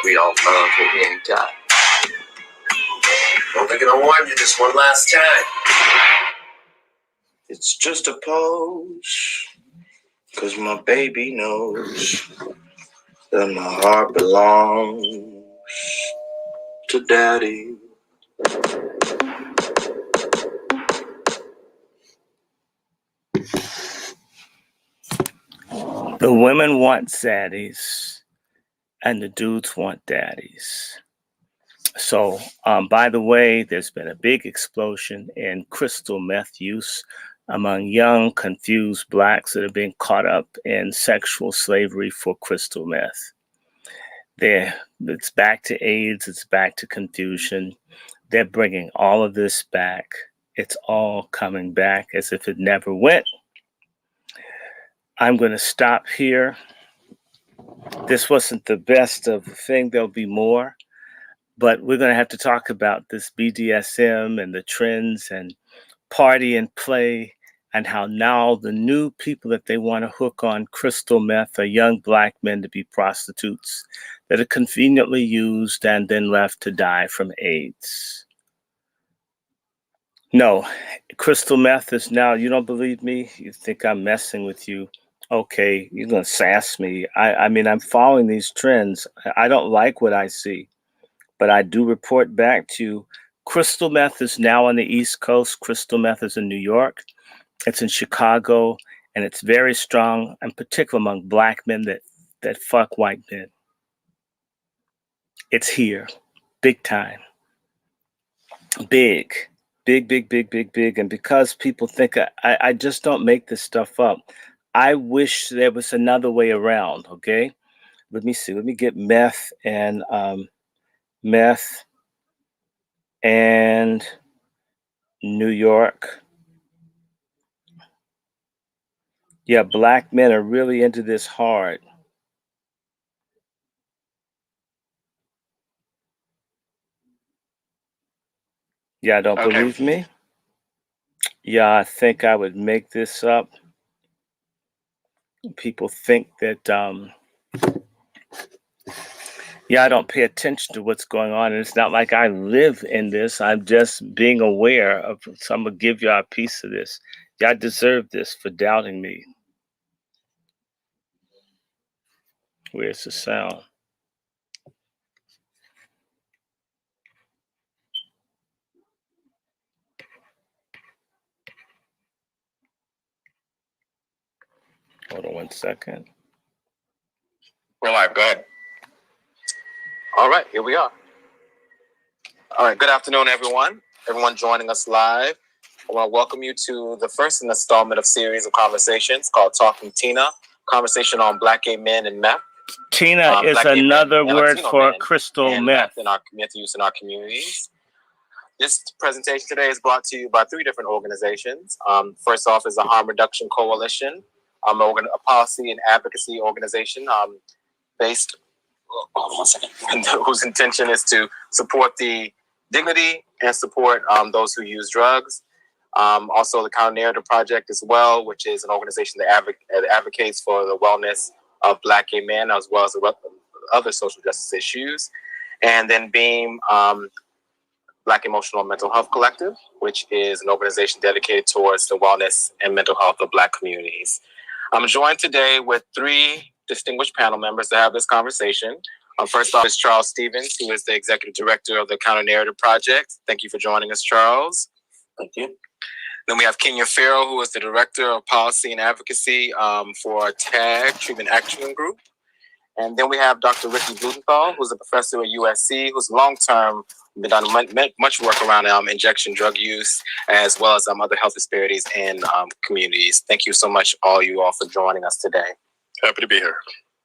We all love what we ain't got. Only gonna warn you this one last time. It's just a pose, 'cause my baby knows that my heart belongs to daddy. The women want zaddies and the dudes want daddies. So, by the way, there's been a big explosion in crystal meth use among young, confused blacks that are being caught up in sexual slavery for crystal meth. It's back to AIDS, it's back to confusion. They're bringing all of this back. It's all coming back as if it never went. I'm going to stop here. This wasn't the best of the thing. There'll be more. But we're going to have to talk about this BDSM and the trends and party and play and how now the new people that they want to hook on crystal meth are young black men to be prostitutes that are conveniently used and then left to die from AIDS. No, crystal meth is now, you don't believe me? You think I'm messing with you? Okay, you're going to sass me. I mean, I'm following these trends. I don't like what I see. But I do report back to you, crystal meth is now on the East Coast. Crystal meth is in New York. It's in Chicago. And it's very strong, in particular among black men that fuck white men. It's here. Big time. Big. Big, big, big, big, big. And because people think I just don't make this stuff up. I wish there was another way around, okay? Let me see. Let me get meth and New York. Yeah, black men are really into this hard. Yeah, don't believe me? Yeah, I think I would make this up. People think that, I don't pay attention to what's going on. And it's not like I live in this. I'm just being aware of, so I'm going to give y'all a piece of this. Y'all deserve this for doubting me. Where's the sound? Hold on 1 second. We're live. Go ahead. All right, here we are. All right, good afternoon, everyone. Everyone joining us live. I want to welcome you to the first installment of series of conversations called Talking Tina, conversation on Black gay men and meth. Tina is another word for crystal meth. In our community use in our communities. This presentation today is brought to you by 3 different organizations. First off is the Harm Reduction Coalition, a policy and advocacy organization based, whose intention is to support the dignity and support those who use drugs. Also, the Counter Narrative Project as well, which is an organization that advocates for the wellness of Black gay men as well as other social justice issues. And then Beam, Black Emotional and Mental Health Collective, which is an organization dedicated towards the wellness and mental health of Black communities. I'm joined today with 3 distinguished panel members to have this conversation. First off is Charles Stevens, who is the Executive Director of the Counter Narrative Project. Thank you for joining us, Charles. Thank you. Then we have Kenya Farrell, who is the Director of Policy and Advocacy for TAG, Treatment Action Group. And then we have Dr. Ricky Blumenthal, who's a professor at USC, who's long-term been done much work around injection drug use, as well as other health disparities in communities. Thank you so much, all you all, for joining us today. Happy to be here.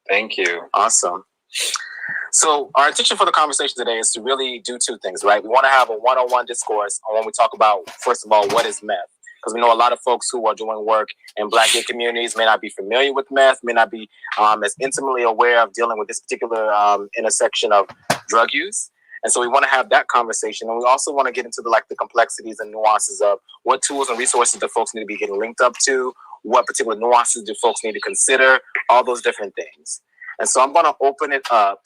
Thank you. Awesome. So our intention for the conversation today is to really do 2 things, right? We want to have a one-on-one discourse on when we talk about, first of all, what is meth? Because we know a lot of folks who are doing work in Black gay communities may not be familiar with meth, may not be as intimately aware of dealing with this particular intersection of drug use. And so we want to have that conversation. And we also want to get into the complexities and nuances of what tools and resources do folks need to be getting linked up to, what particular nuances do folks need to consider, all those different things. And so I'm going to open it up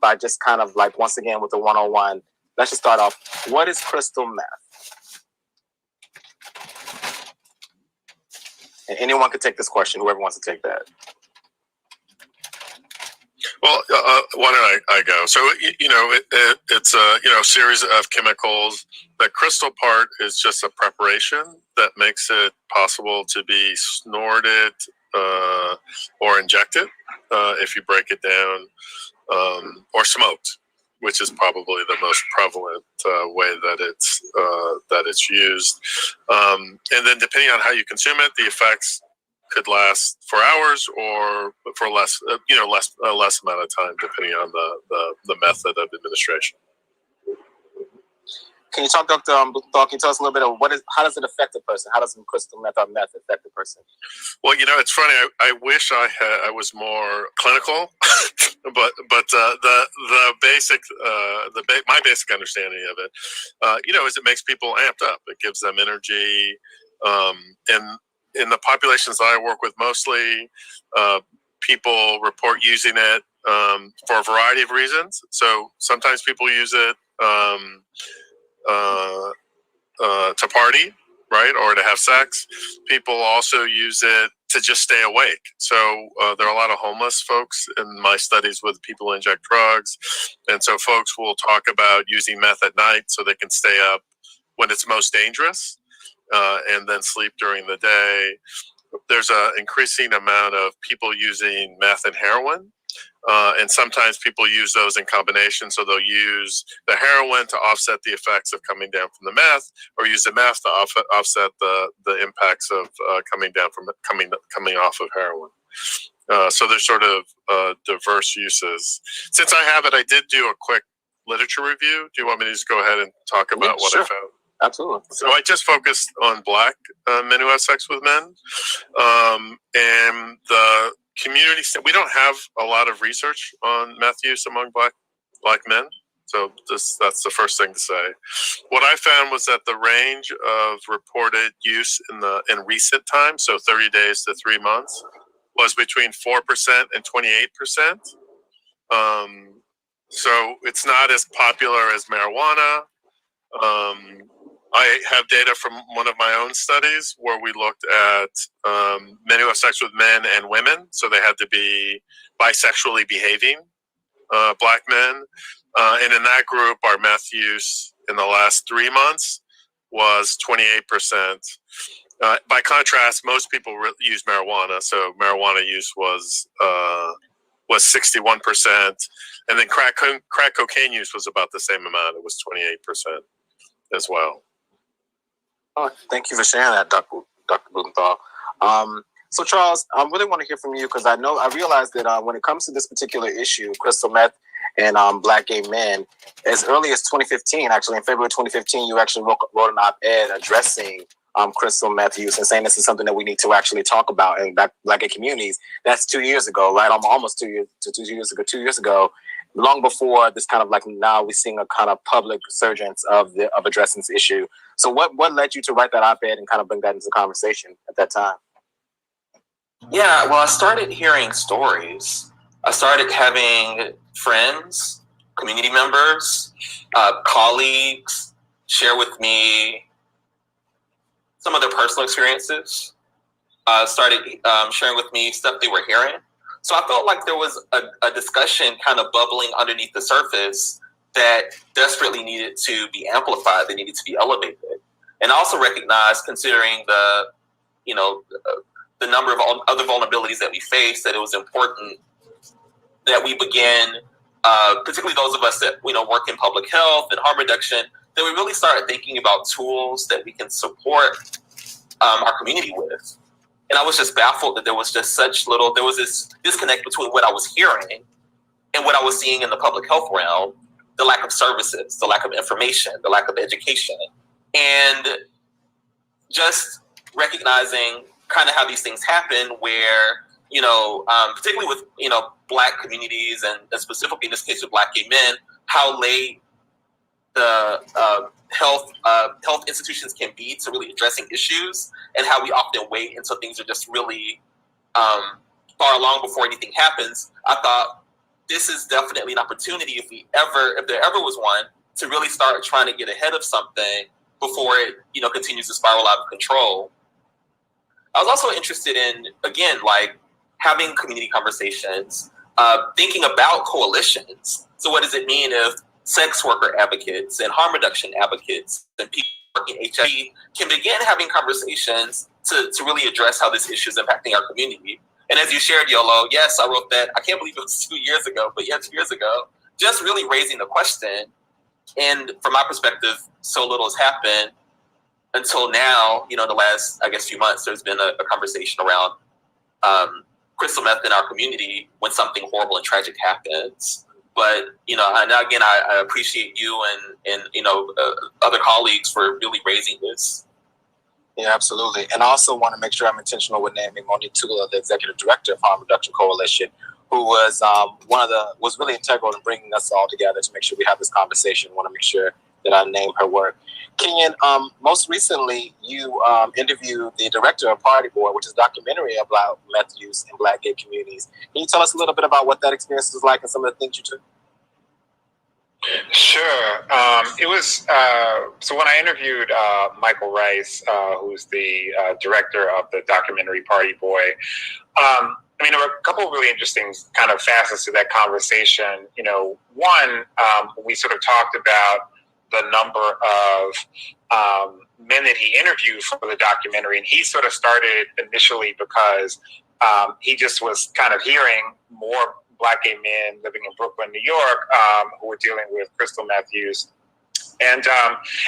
by just kind of once again with the one-on-one. Let's just start off. What is crystal meth? And anyone could take this question, whoever wants to take that. Well, why don't I go? So, it's a series of chemicals. The crystal part is just a preparation that makes it possible to be snorted, or injected if you break it down, or smoked, which is probably the most prevalent way that it's used. And then depending on how you consume it, the effects could last for hours or for less amount of time, depending on the method of administration. Can you talk, Dr. Blumenthal, can you tell us a little bit of how does it affect a person? How does crystal meth affect a person? Well, it's funny. I wish I was more clinical, but the basic my basic understanding of it, is it makes people amped up. It gives them energy, and in the populations that I work with, mostly people report using it for a variety of reasons. So sometimes people use it to party, right, or to have sex. People also use it to just stay awake. So there are a lot of homeless folks in my studies with people who inject drugs, and so folks will talk about using meth at night so they can stay up when it's most dangerous, and then sleep during the day. There's an increasing amount of people using meth and heroin. And sometimes people use those in combination. So they'll use the heroin to offset the effects of coming down from the meth, or use the meth to offset the impacts of coming off of heroin. So there's sort of diverse uses. Since I have it, I did do a quick literature review. Do you want me to just go ahead and talk about what I found? Absolutely. So I just focused on Black men who have sex with men, and the community. We don't have a lot of research on meth use among black men. So that's the first thing to say. What I found was that the range of reported use in recent times, so 30 days to 3 months, was between 4% and 28%. So it's not as popular as marijuana. I have data from one of my own studies where we looked at men who have sex with men and women. So they had to be bisexually behaving Black men. And in that group, our meth use in the last 3 months was 28%. By contrast, most people use marijuana. So marijuana use was 61%. And then crack cocaine use was about the same amount. It was 28% as well. Oh, thank you for sharing that, Dr. Blumenthal. So Charles, I really want to hear from you because I realized that when it comes to this particular issue, crystal meth and Black gay men, as early as 2015, actually in February 2015, you actually wrote an op-ed addressing crystal meth use and saying this is something that we need to actually talk about in Black gay communities. That's 2 years ago, right? Almost 2 years ago. Long before this kind of like now we're seeing a kind of public resurgence of addressing this issue. So what led you to write that op-ed and kind of bring that into the conversation at that time? Yeah, well, I started hearing stories. I started having friends, community members, colleagues share with me some of their personal experiences. Started sharing with me stuff they were hearing. So I felt like there was a discussion kind of bubbling underneath the surface that desperately needed to be amplified, that needed to be elevated. And I also recognized, considering the number of other vulnerabilities that we face, that it was important that we begin, particularly those of us that work in public health and harm reduction, that we really started thinking about tools that we can support our community with. And I was just baffled that there was just there was this disconnect between what I was hearing and what I was seeing in the public health realm, the lack of services, the lack of information, the lack of education, and just recognizing kind of how these things happen where, particularly with, Black communities and specifically in this case with Black gay men, how late the health institutions can be to really addressing issues, and how we often wait until things are just really far along before anything happens. I thought this is definitely an opportunity, if there ever was one, to really start trying to get ahead of something before it continues to spiral out of control. I was also interested in, again, like having community conversations, thinking about coalitions. So what does it mean if sex worker advocates and harm reduction advocates and people working HIV can begin having conversations to really address how this issue is impacting our community. And as you shared, Yolo, yes, I wrote that. I can't believe it was 2 years ago, but yeah, 2 years ago, just really raising the question. And from my perspective, so little has happened until now. You know, the last, I guess, few months, there's been a conversation around crystal meth in our community when something horrible and tragic happens. But, you know, and again, I appreciate you and you know, other colleagues for really raising this. Yeah, absolutely. And I also want to make sure I'm intentional with naming Monique Tula, the executive director of Harm Reduction Coalition, who was was really integral in bringing us all together to make sure we have this conversation. I want to make sure that I name her work. Kenyon, most recently, you interviewed the director of Party Boy, which is a documentary about meth use in Black gay communities. Can you tell us a little bit about what that experience was like and some of the things you took? Sure. It was so when I interviewed Michael Rice, who's the director of the documentary Party Boy. I mean, there were a couple of really interesting kind of facets to that conversation. You know, one, we sort of talked about the number of men that he interviewed for the documentary, and he sort of started initially because he just was kind of hearing more Black gay men living in Brooklyn, New York, who were dealing with crystal meth use. And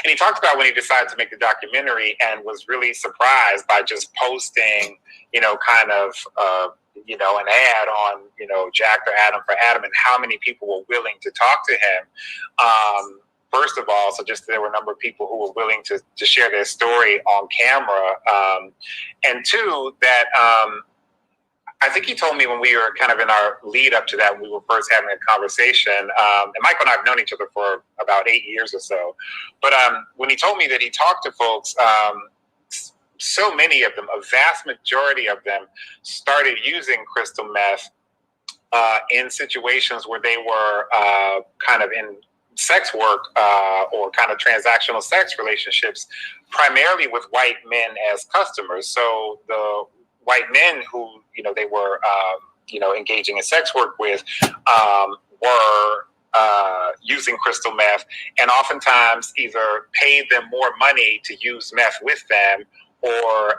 he talked about when he decided to make the documentary and was really surprised by just posting, you know, kind of, you know, an ad on, you know, Jack or Adam for Adam and how many people were willing to talk to him. First of all, so just there were a number of people who were willing to share their story on camera. And two, that I think he told me when we were kind of in our lead up to that, when we were first having a conversation, and Michael and I have known each other for about 8 years or so. But when he told me that he talked to folks, so many of them, a vast majority of them, started using crystal meth in situations where they were kind of in sex work or kind of transactional sex relationships, primarily with white men as customers. So the white men who, you know, they were, you know, engaging in sex work with were using crystal meth, and oftentimes either paid them more money to use meth with them, or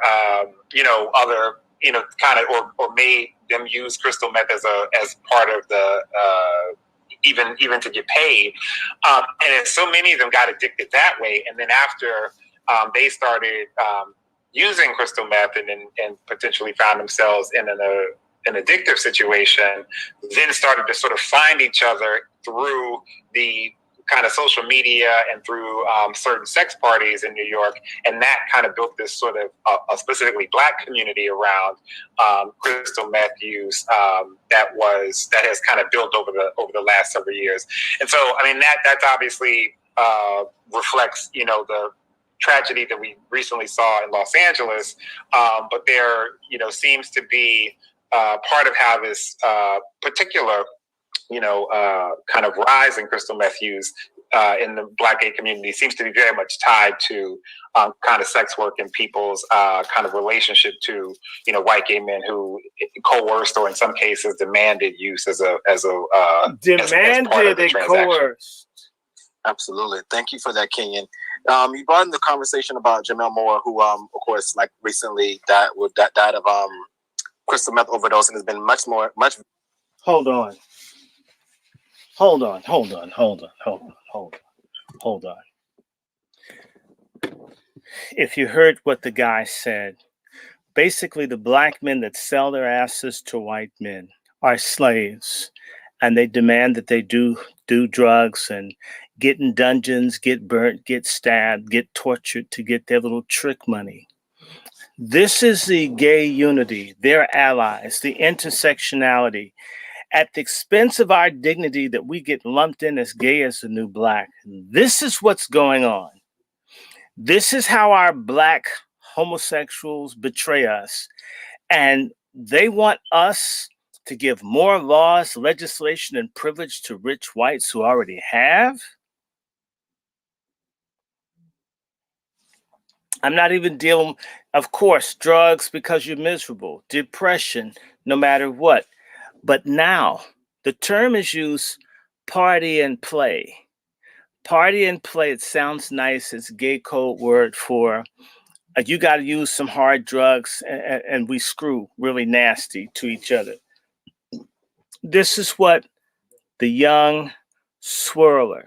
you know, other, you know, kind of, or made them use crystal meth as part of the even to get paid. And so many of them got addicted that way, and then after they started using crystal meth and potentially found themselves in an addictive situation, then started to sort of find each other through the kind of social media and through certain sex parties in New York. And that kind of built this sort of a specifically Black community around crystal meth use that has kind of built over the last several years. And so, I mean, that's obviously reflects, you know, the tragedy that we recently saw in Los Angeles, but there, you know, seems to be part of how this particular, you know, kind of rise in crystal meth use in the Black gay community seems to be very much tied to kind of sex work and people's kind of relationship to, you know, white gay men who coerced or in some cases demanded use as part of the transaction. Coerced. Absolutely. Thank you for that, Kenyon. You brought in the conversation about Jamel Moore, who, of course, like recently died of crystal meth overdose, and has been much. Hold on. If you heard what the guy said, basically the Black men that sell their asses to white men are slaves, and they demand that they do drugs and get in dungeons, get burnt, get stabbed, get tortured to get their little trick money. This is the gay unity, their allies, the intersectionality, at the expense of our dignity, that we get lumped in as gay as the new Black. This is what's going on. This is how our Black homosexuals betray us. And they want us to give more laws, legislation, and privilege to rich whites who already have. I'm not even dealing, of course, drugs because you're miserable, depression, no matter what. But now the term is used, party and play. Party and play, it sounds nice. It's a gay code word for you got to use some hard drugs and we screw really nasty to each other. This is what the young swirler,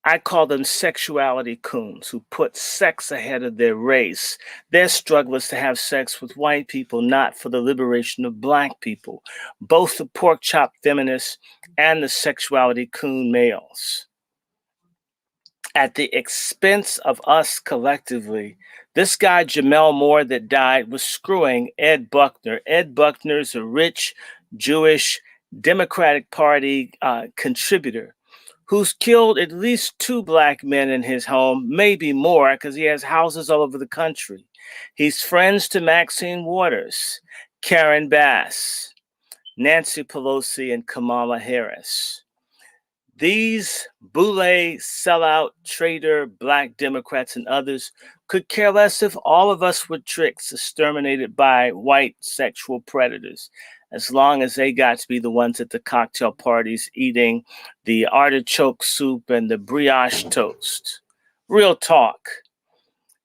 I call them sexuality coons who put sex ahead of their race. Their struggle is to have sex with white people, not for the liberation of black people. Both the pork chop feminists and the sexuality coon males. At the expense of us collectively, this guy, Jamel Moore, that died, was screwing Ed Buckner. Ed Buckner's a rich, Jewish, Democratic Party contributor who's killed at least 2 black men in his home, maybe more, because he has houses all over the country. He's friends to Maxine Waters, Karen Bass, Nancy Pelosi, and Kamala Harris. These boule, sellout, traitor, black Democrats and others could care less if all of us were tricks exterminated by white sexual predators, as long as they got to be the ones at the cocktail parties eating the artichoke soup and the brioche toast. Real talk.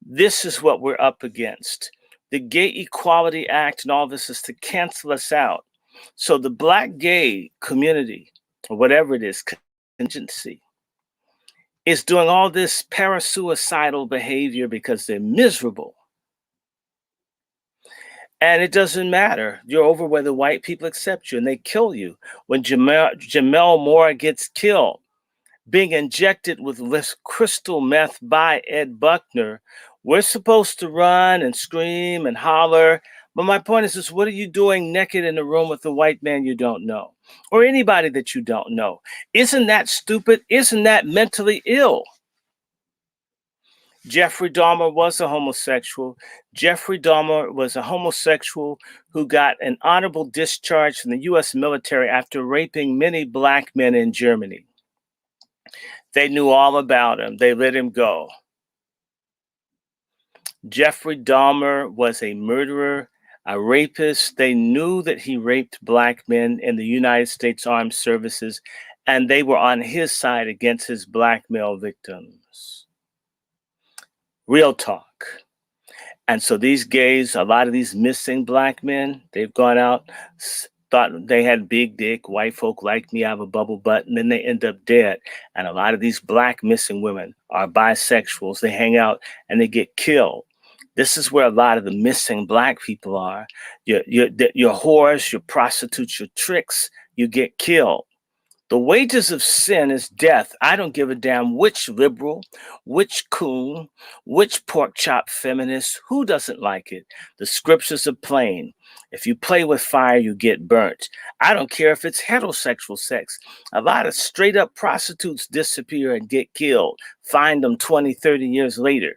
This is what we're up against. The Gay Equality Act and all this is to cancel us out. So the black gay community, or whatever it is, contingency, is doing all this parasuicidal behavior because they're miserable. And it doesn't matter. You're over whether white people accept you and they kill you. When Jamel Moore gets killed, being injected with crystal meth by Ed Buckner, we're supposed to run and scream and holler. But my point is this, what are you doing naked in a room with a white man you don't know? Or anybody that you don't know? Isn't that stupid? Isn't that mentally ill? Jeffrey Dahmer was a homosexual. Jeffrey Dahmer was a homosexual who got an honorable discharge from the U.S. military after raping many black men in Germany. They knew all about him. They let him go. Jeffrey Dahmer was a murderer, a rapist. They knew that he raped black men in the United States Armed Services, and they were on his side against his black male victims. Real talk. And so these gays, a lot of these missing black men, they've gone out, thought they had big dick, white folk like me, I have a bubble butt, and then they end up dead. And a lot of these black missing women are bisexuals. They hang out and they get killed. This is where a lot of the missing black people are. Your whores, your prostitutes, your tricks, you get killed. The wages of sin is death. I don't give a damn which liberal, which coon, which pork chop feminist, who doesn't like it. The scriptures are plain. If you play with fire, you get burnt. I don't care if it's heterosexual sex. A lot of straight up prostitutes disappear and get killed. Find them 20, 30 years later.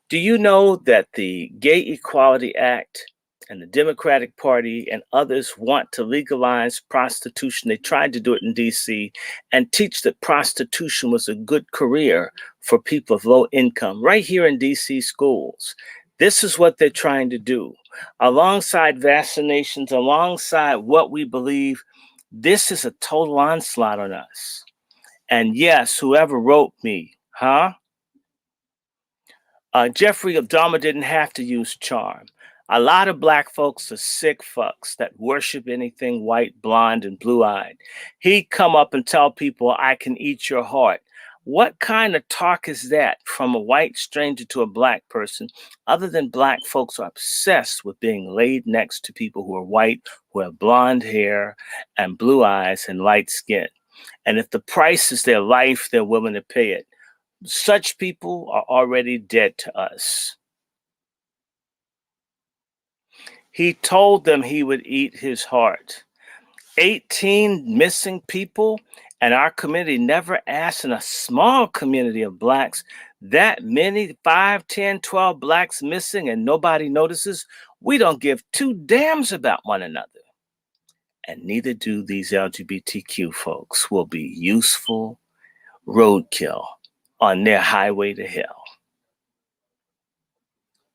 Do you know that the Gay Equality Act and the Democratic Party and others want to legalize prostitution? They tried to do it in DC and teach that prostitution was a good career for people of low income right here in DC schools. This is what they're trying to do. Alongside vaccinations, alongside what we believe, this is a total onslaught on us. And yes, whoever wrote me, Jeffrey Dahmer didn't have to use charm. A lot of black folks are sick fucks that worship anything white, blonde, and blue-eyed. He'd come up and tell people, I can eat your heart. What kind of talk is that from a white stranger to a black person, other than black folks are obsessed with being laid next to people who are white, who have blonde hair and blue eyes and light skin. And if the price is their life, they're willing to pay it. Such people are already dead to us. He told them he would eat his heart. 18 missing people, and our community never asked, in a small community of blacks, that many, 5, 10, 12 blacks missing and nobody notices. We don't give 2 damns about one another. And neither do these LGBTQ folks. Will be useful roadkill on their highway to hell.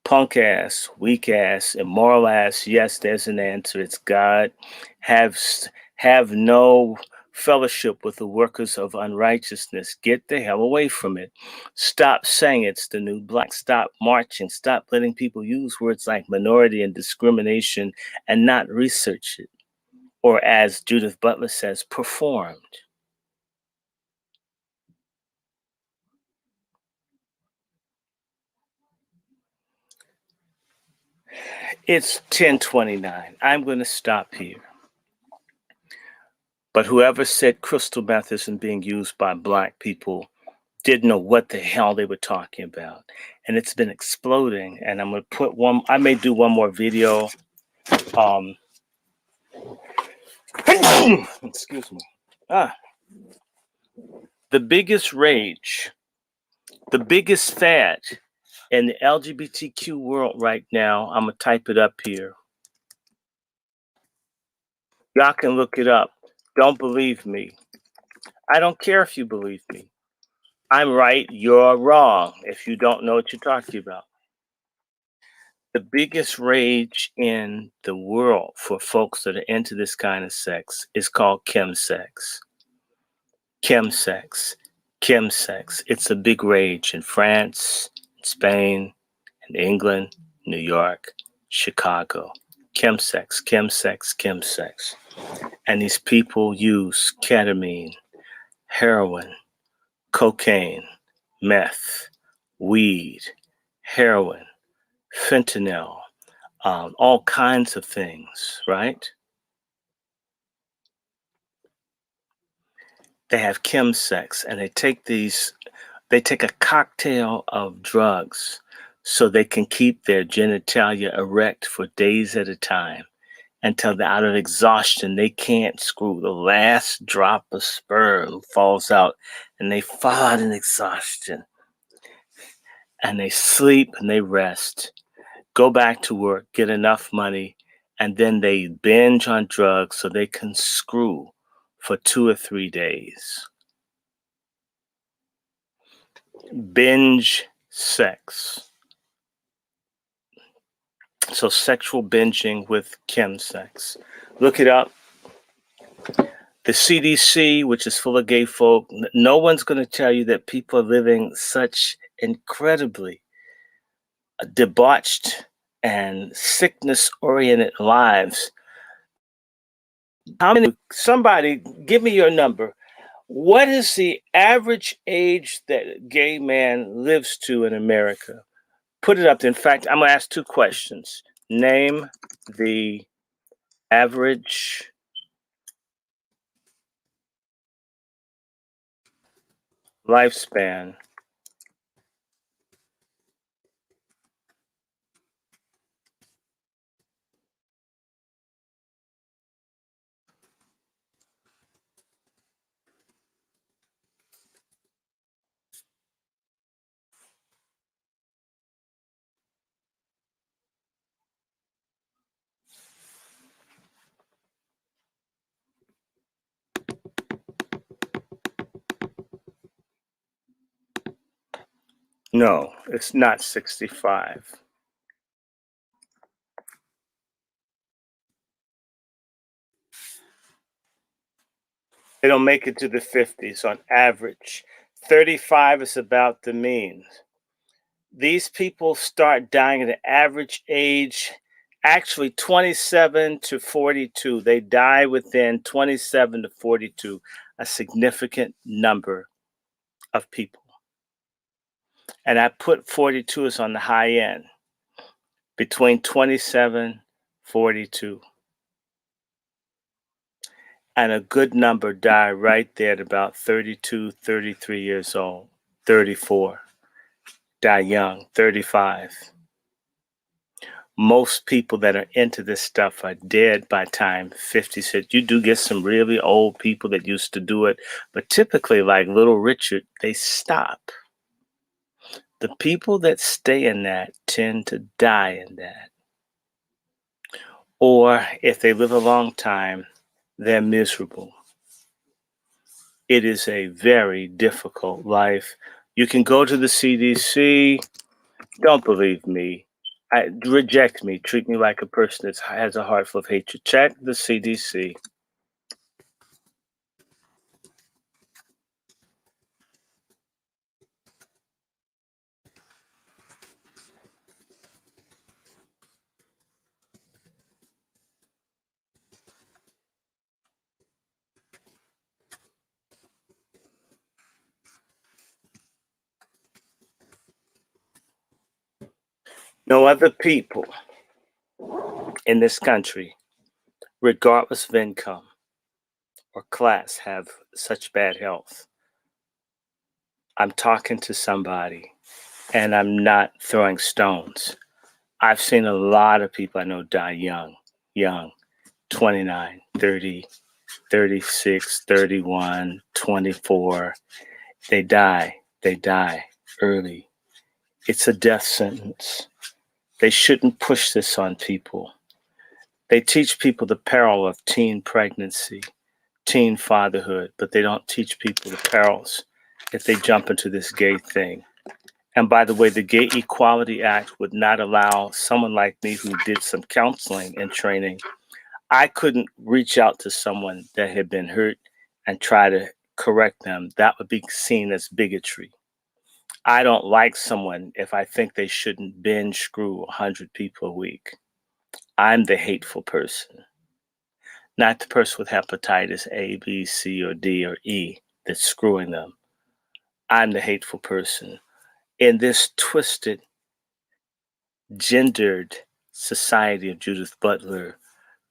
Punk ass, weak ass, immoral ass. Yes, there's an answer. It's God. Have no fellowship with the workers of unrighteousness. Get the hell away from it. Stop saying it's the new black. Stop marching. Stop letting people use words like minority and discrimination and not research it. Or as Judith Butler says, performed. It's 10:29. I'm going to stop here. But whoever said crystal meth isn't being used by black people didn't know what the hell they were talking about. And it's been exploding. And I'm going to put one, I may do one more video. Excuse me. The biggest rage, the biggest fad in the LGBTQ world right now, I'm going to type it up here. Y'all can look it up. Don't believe me. I don't care if you believe me. I'm right, you're wrong if you don't know what you're talking about. The biggest rage in the world for folks that are into this kind of sex is called chemsex. Chemsex. Chemsex. It's a big rage in France, Spain, in England, New York, Chicago. Chemsex, chemsex, chemsex. And these people use ketamine, heroin, cocaine, meth, weed, heroin, fentanyl, all kinds of things, right? They have chemsex, and they take a cocktail of drugs so they can keep their genitalia erect for days at a time until they're out of exhaustion. They can't screw. The last drop of sperm falls out, and they fall out in exhaustion. And they sleep and they rest, go back to work, get enough money, and then they binge on drugs so they can screw for 2 or 3 days. Binge sex. So sexual binging with chemsex. Look it up. The CDC, which is full of gay folk, no one's going to tell you that people are living such incredibly debauched and sickness-oriented lives. How many? Somebody give me your number. What is the average age that a gay man lives to in America? Put it up there. In fact, I'm going to ask 2 questions. Name the average lifespan No, it's not 65. They don't make it to the 50s on average. 35 is about the mean. These people start dying at an average age, actually 27 to 42. They die within 27 to 42, a significant number of people. And I put 42 as on the high end, between 27, 42. And a good number die right there at about 32, 33 years old, 34. Die young, 35. Most people that are into this stuff are dead by time 50. So you do get some really old people that used to do it, but typically, like Little Richard, they stop. The people that stay in that tend to die in that. Or if they live a long time, they're miserable. It is a very difficult life. You can go to the CDC. Don't believe me. Reject me. Treat me like a person that has a heart full of hatred. Check the CDC. No other people in this country, regardless of income or class, have such bad health. I'm talking to somebody and I'm not throwing stones. I've seen a lot of people I know die young, 29, 30, 36, 31, 24. They die early. It's a death sentence. They shouldn't push this on people. They teach people the peril of teen pregnancy, teen fatherhood, but they don't teach people the perils if they jump into this gay thing. And by the way, the Gay Equality Act would not allow someone like me who did some counseling and training. I couldn't reach out to someone that had been hurt and try to correct them. That would be seen as bigotry. I don't like someone if I think they shouldn't binge screw 100 people a week. I'm the hateful person, not the person with hepatitis A, B, C, or D, or E that's screwing them. I'm the hateful person. In this twisted, gendered society of Judith Butler,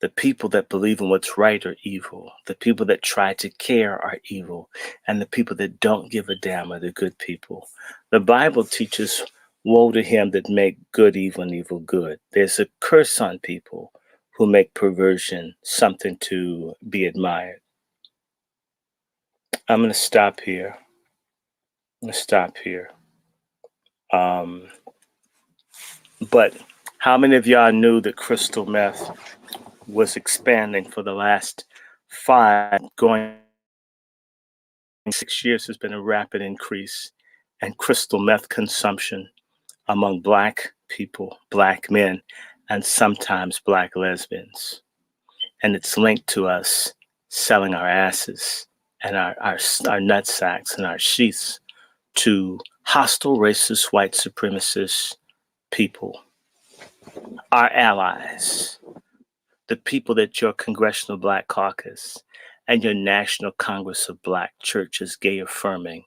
the people that believe in what's right are evil. The people that try to care are evil. And the people that don't give a damn are the good people. The Bible teaches, woe to him that make good evil and evil good. There's a curse on people who make perversion something to be admired. I'm going to stop here. But how many of y'all knew that crystal meth was expanding for the last 6 years? Has been a rapid increase in crystal meth consumption among Black people, Black men, and sometimes Black lesbians. And it's linked to us selling our asses and our nut sacks and our sheaths to hostile, racist, white supremacist people, our allies, the people that your Congressional Black Caucus and your National Congress of Black Churches, gay affirming,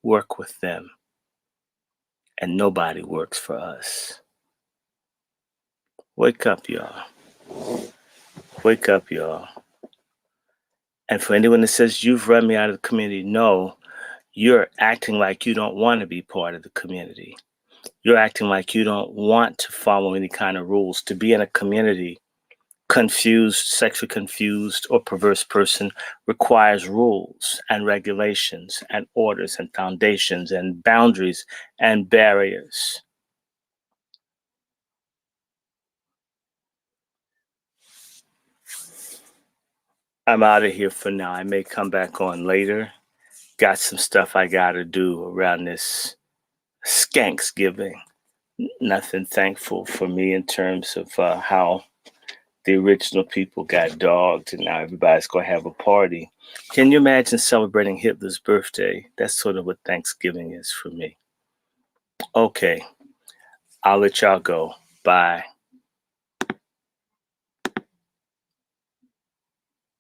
work with them. And nobody works for us. Wake up, y'all. Wake up, y'all. And for anyone that says you've run me out of the community, no, you're acting like you don't want to be part of the community. You're acting like you don't want to follow any kind of rules. To be in a community, confused, sexually confused, or perverse person requires rules and regulations and orders and foundations and boundaries and barriers. I'm out of here for now. I may come back on later. Got some stuff I got to do around this Skanksgiving. Nothing thankful for me in terms of how the original people got dogged and now everybody's going to have a party. Can you imagine celebrating Hitler's birthday? That's sort of what Thanksgiving is for me. Okay, I'll let y'all go. Bye.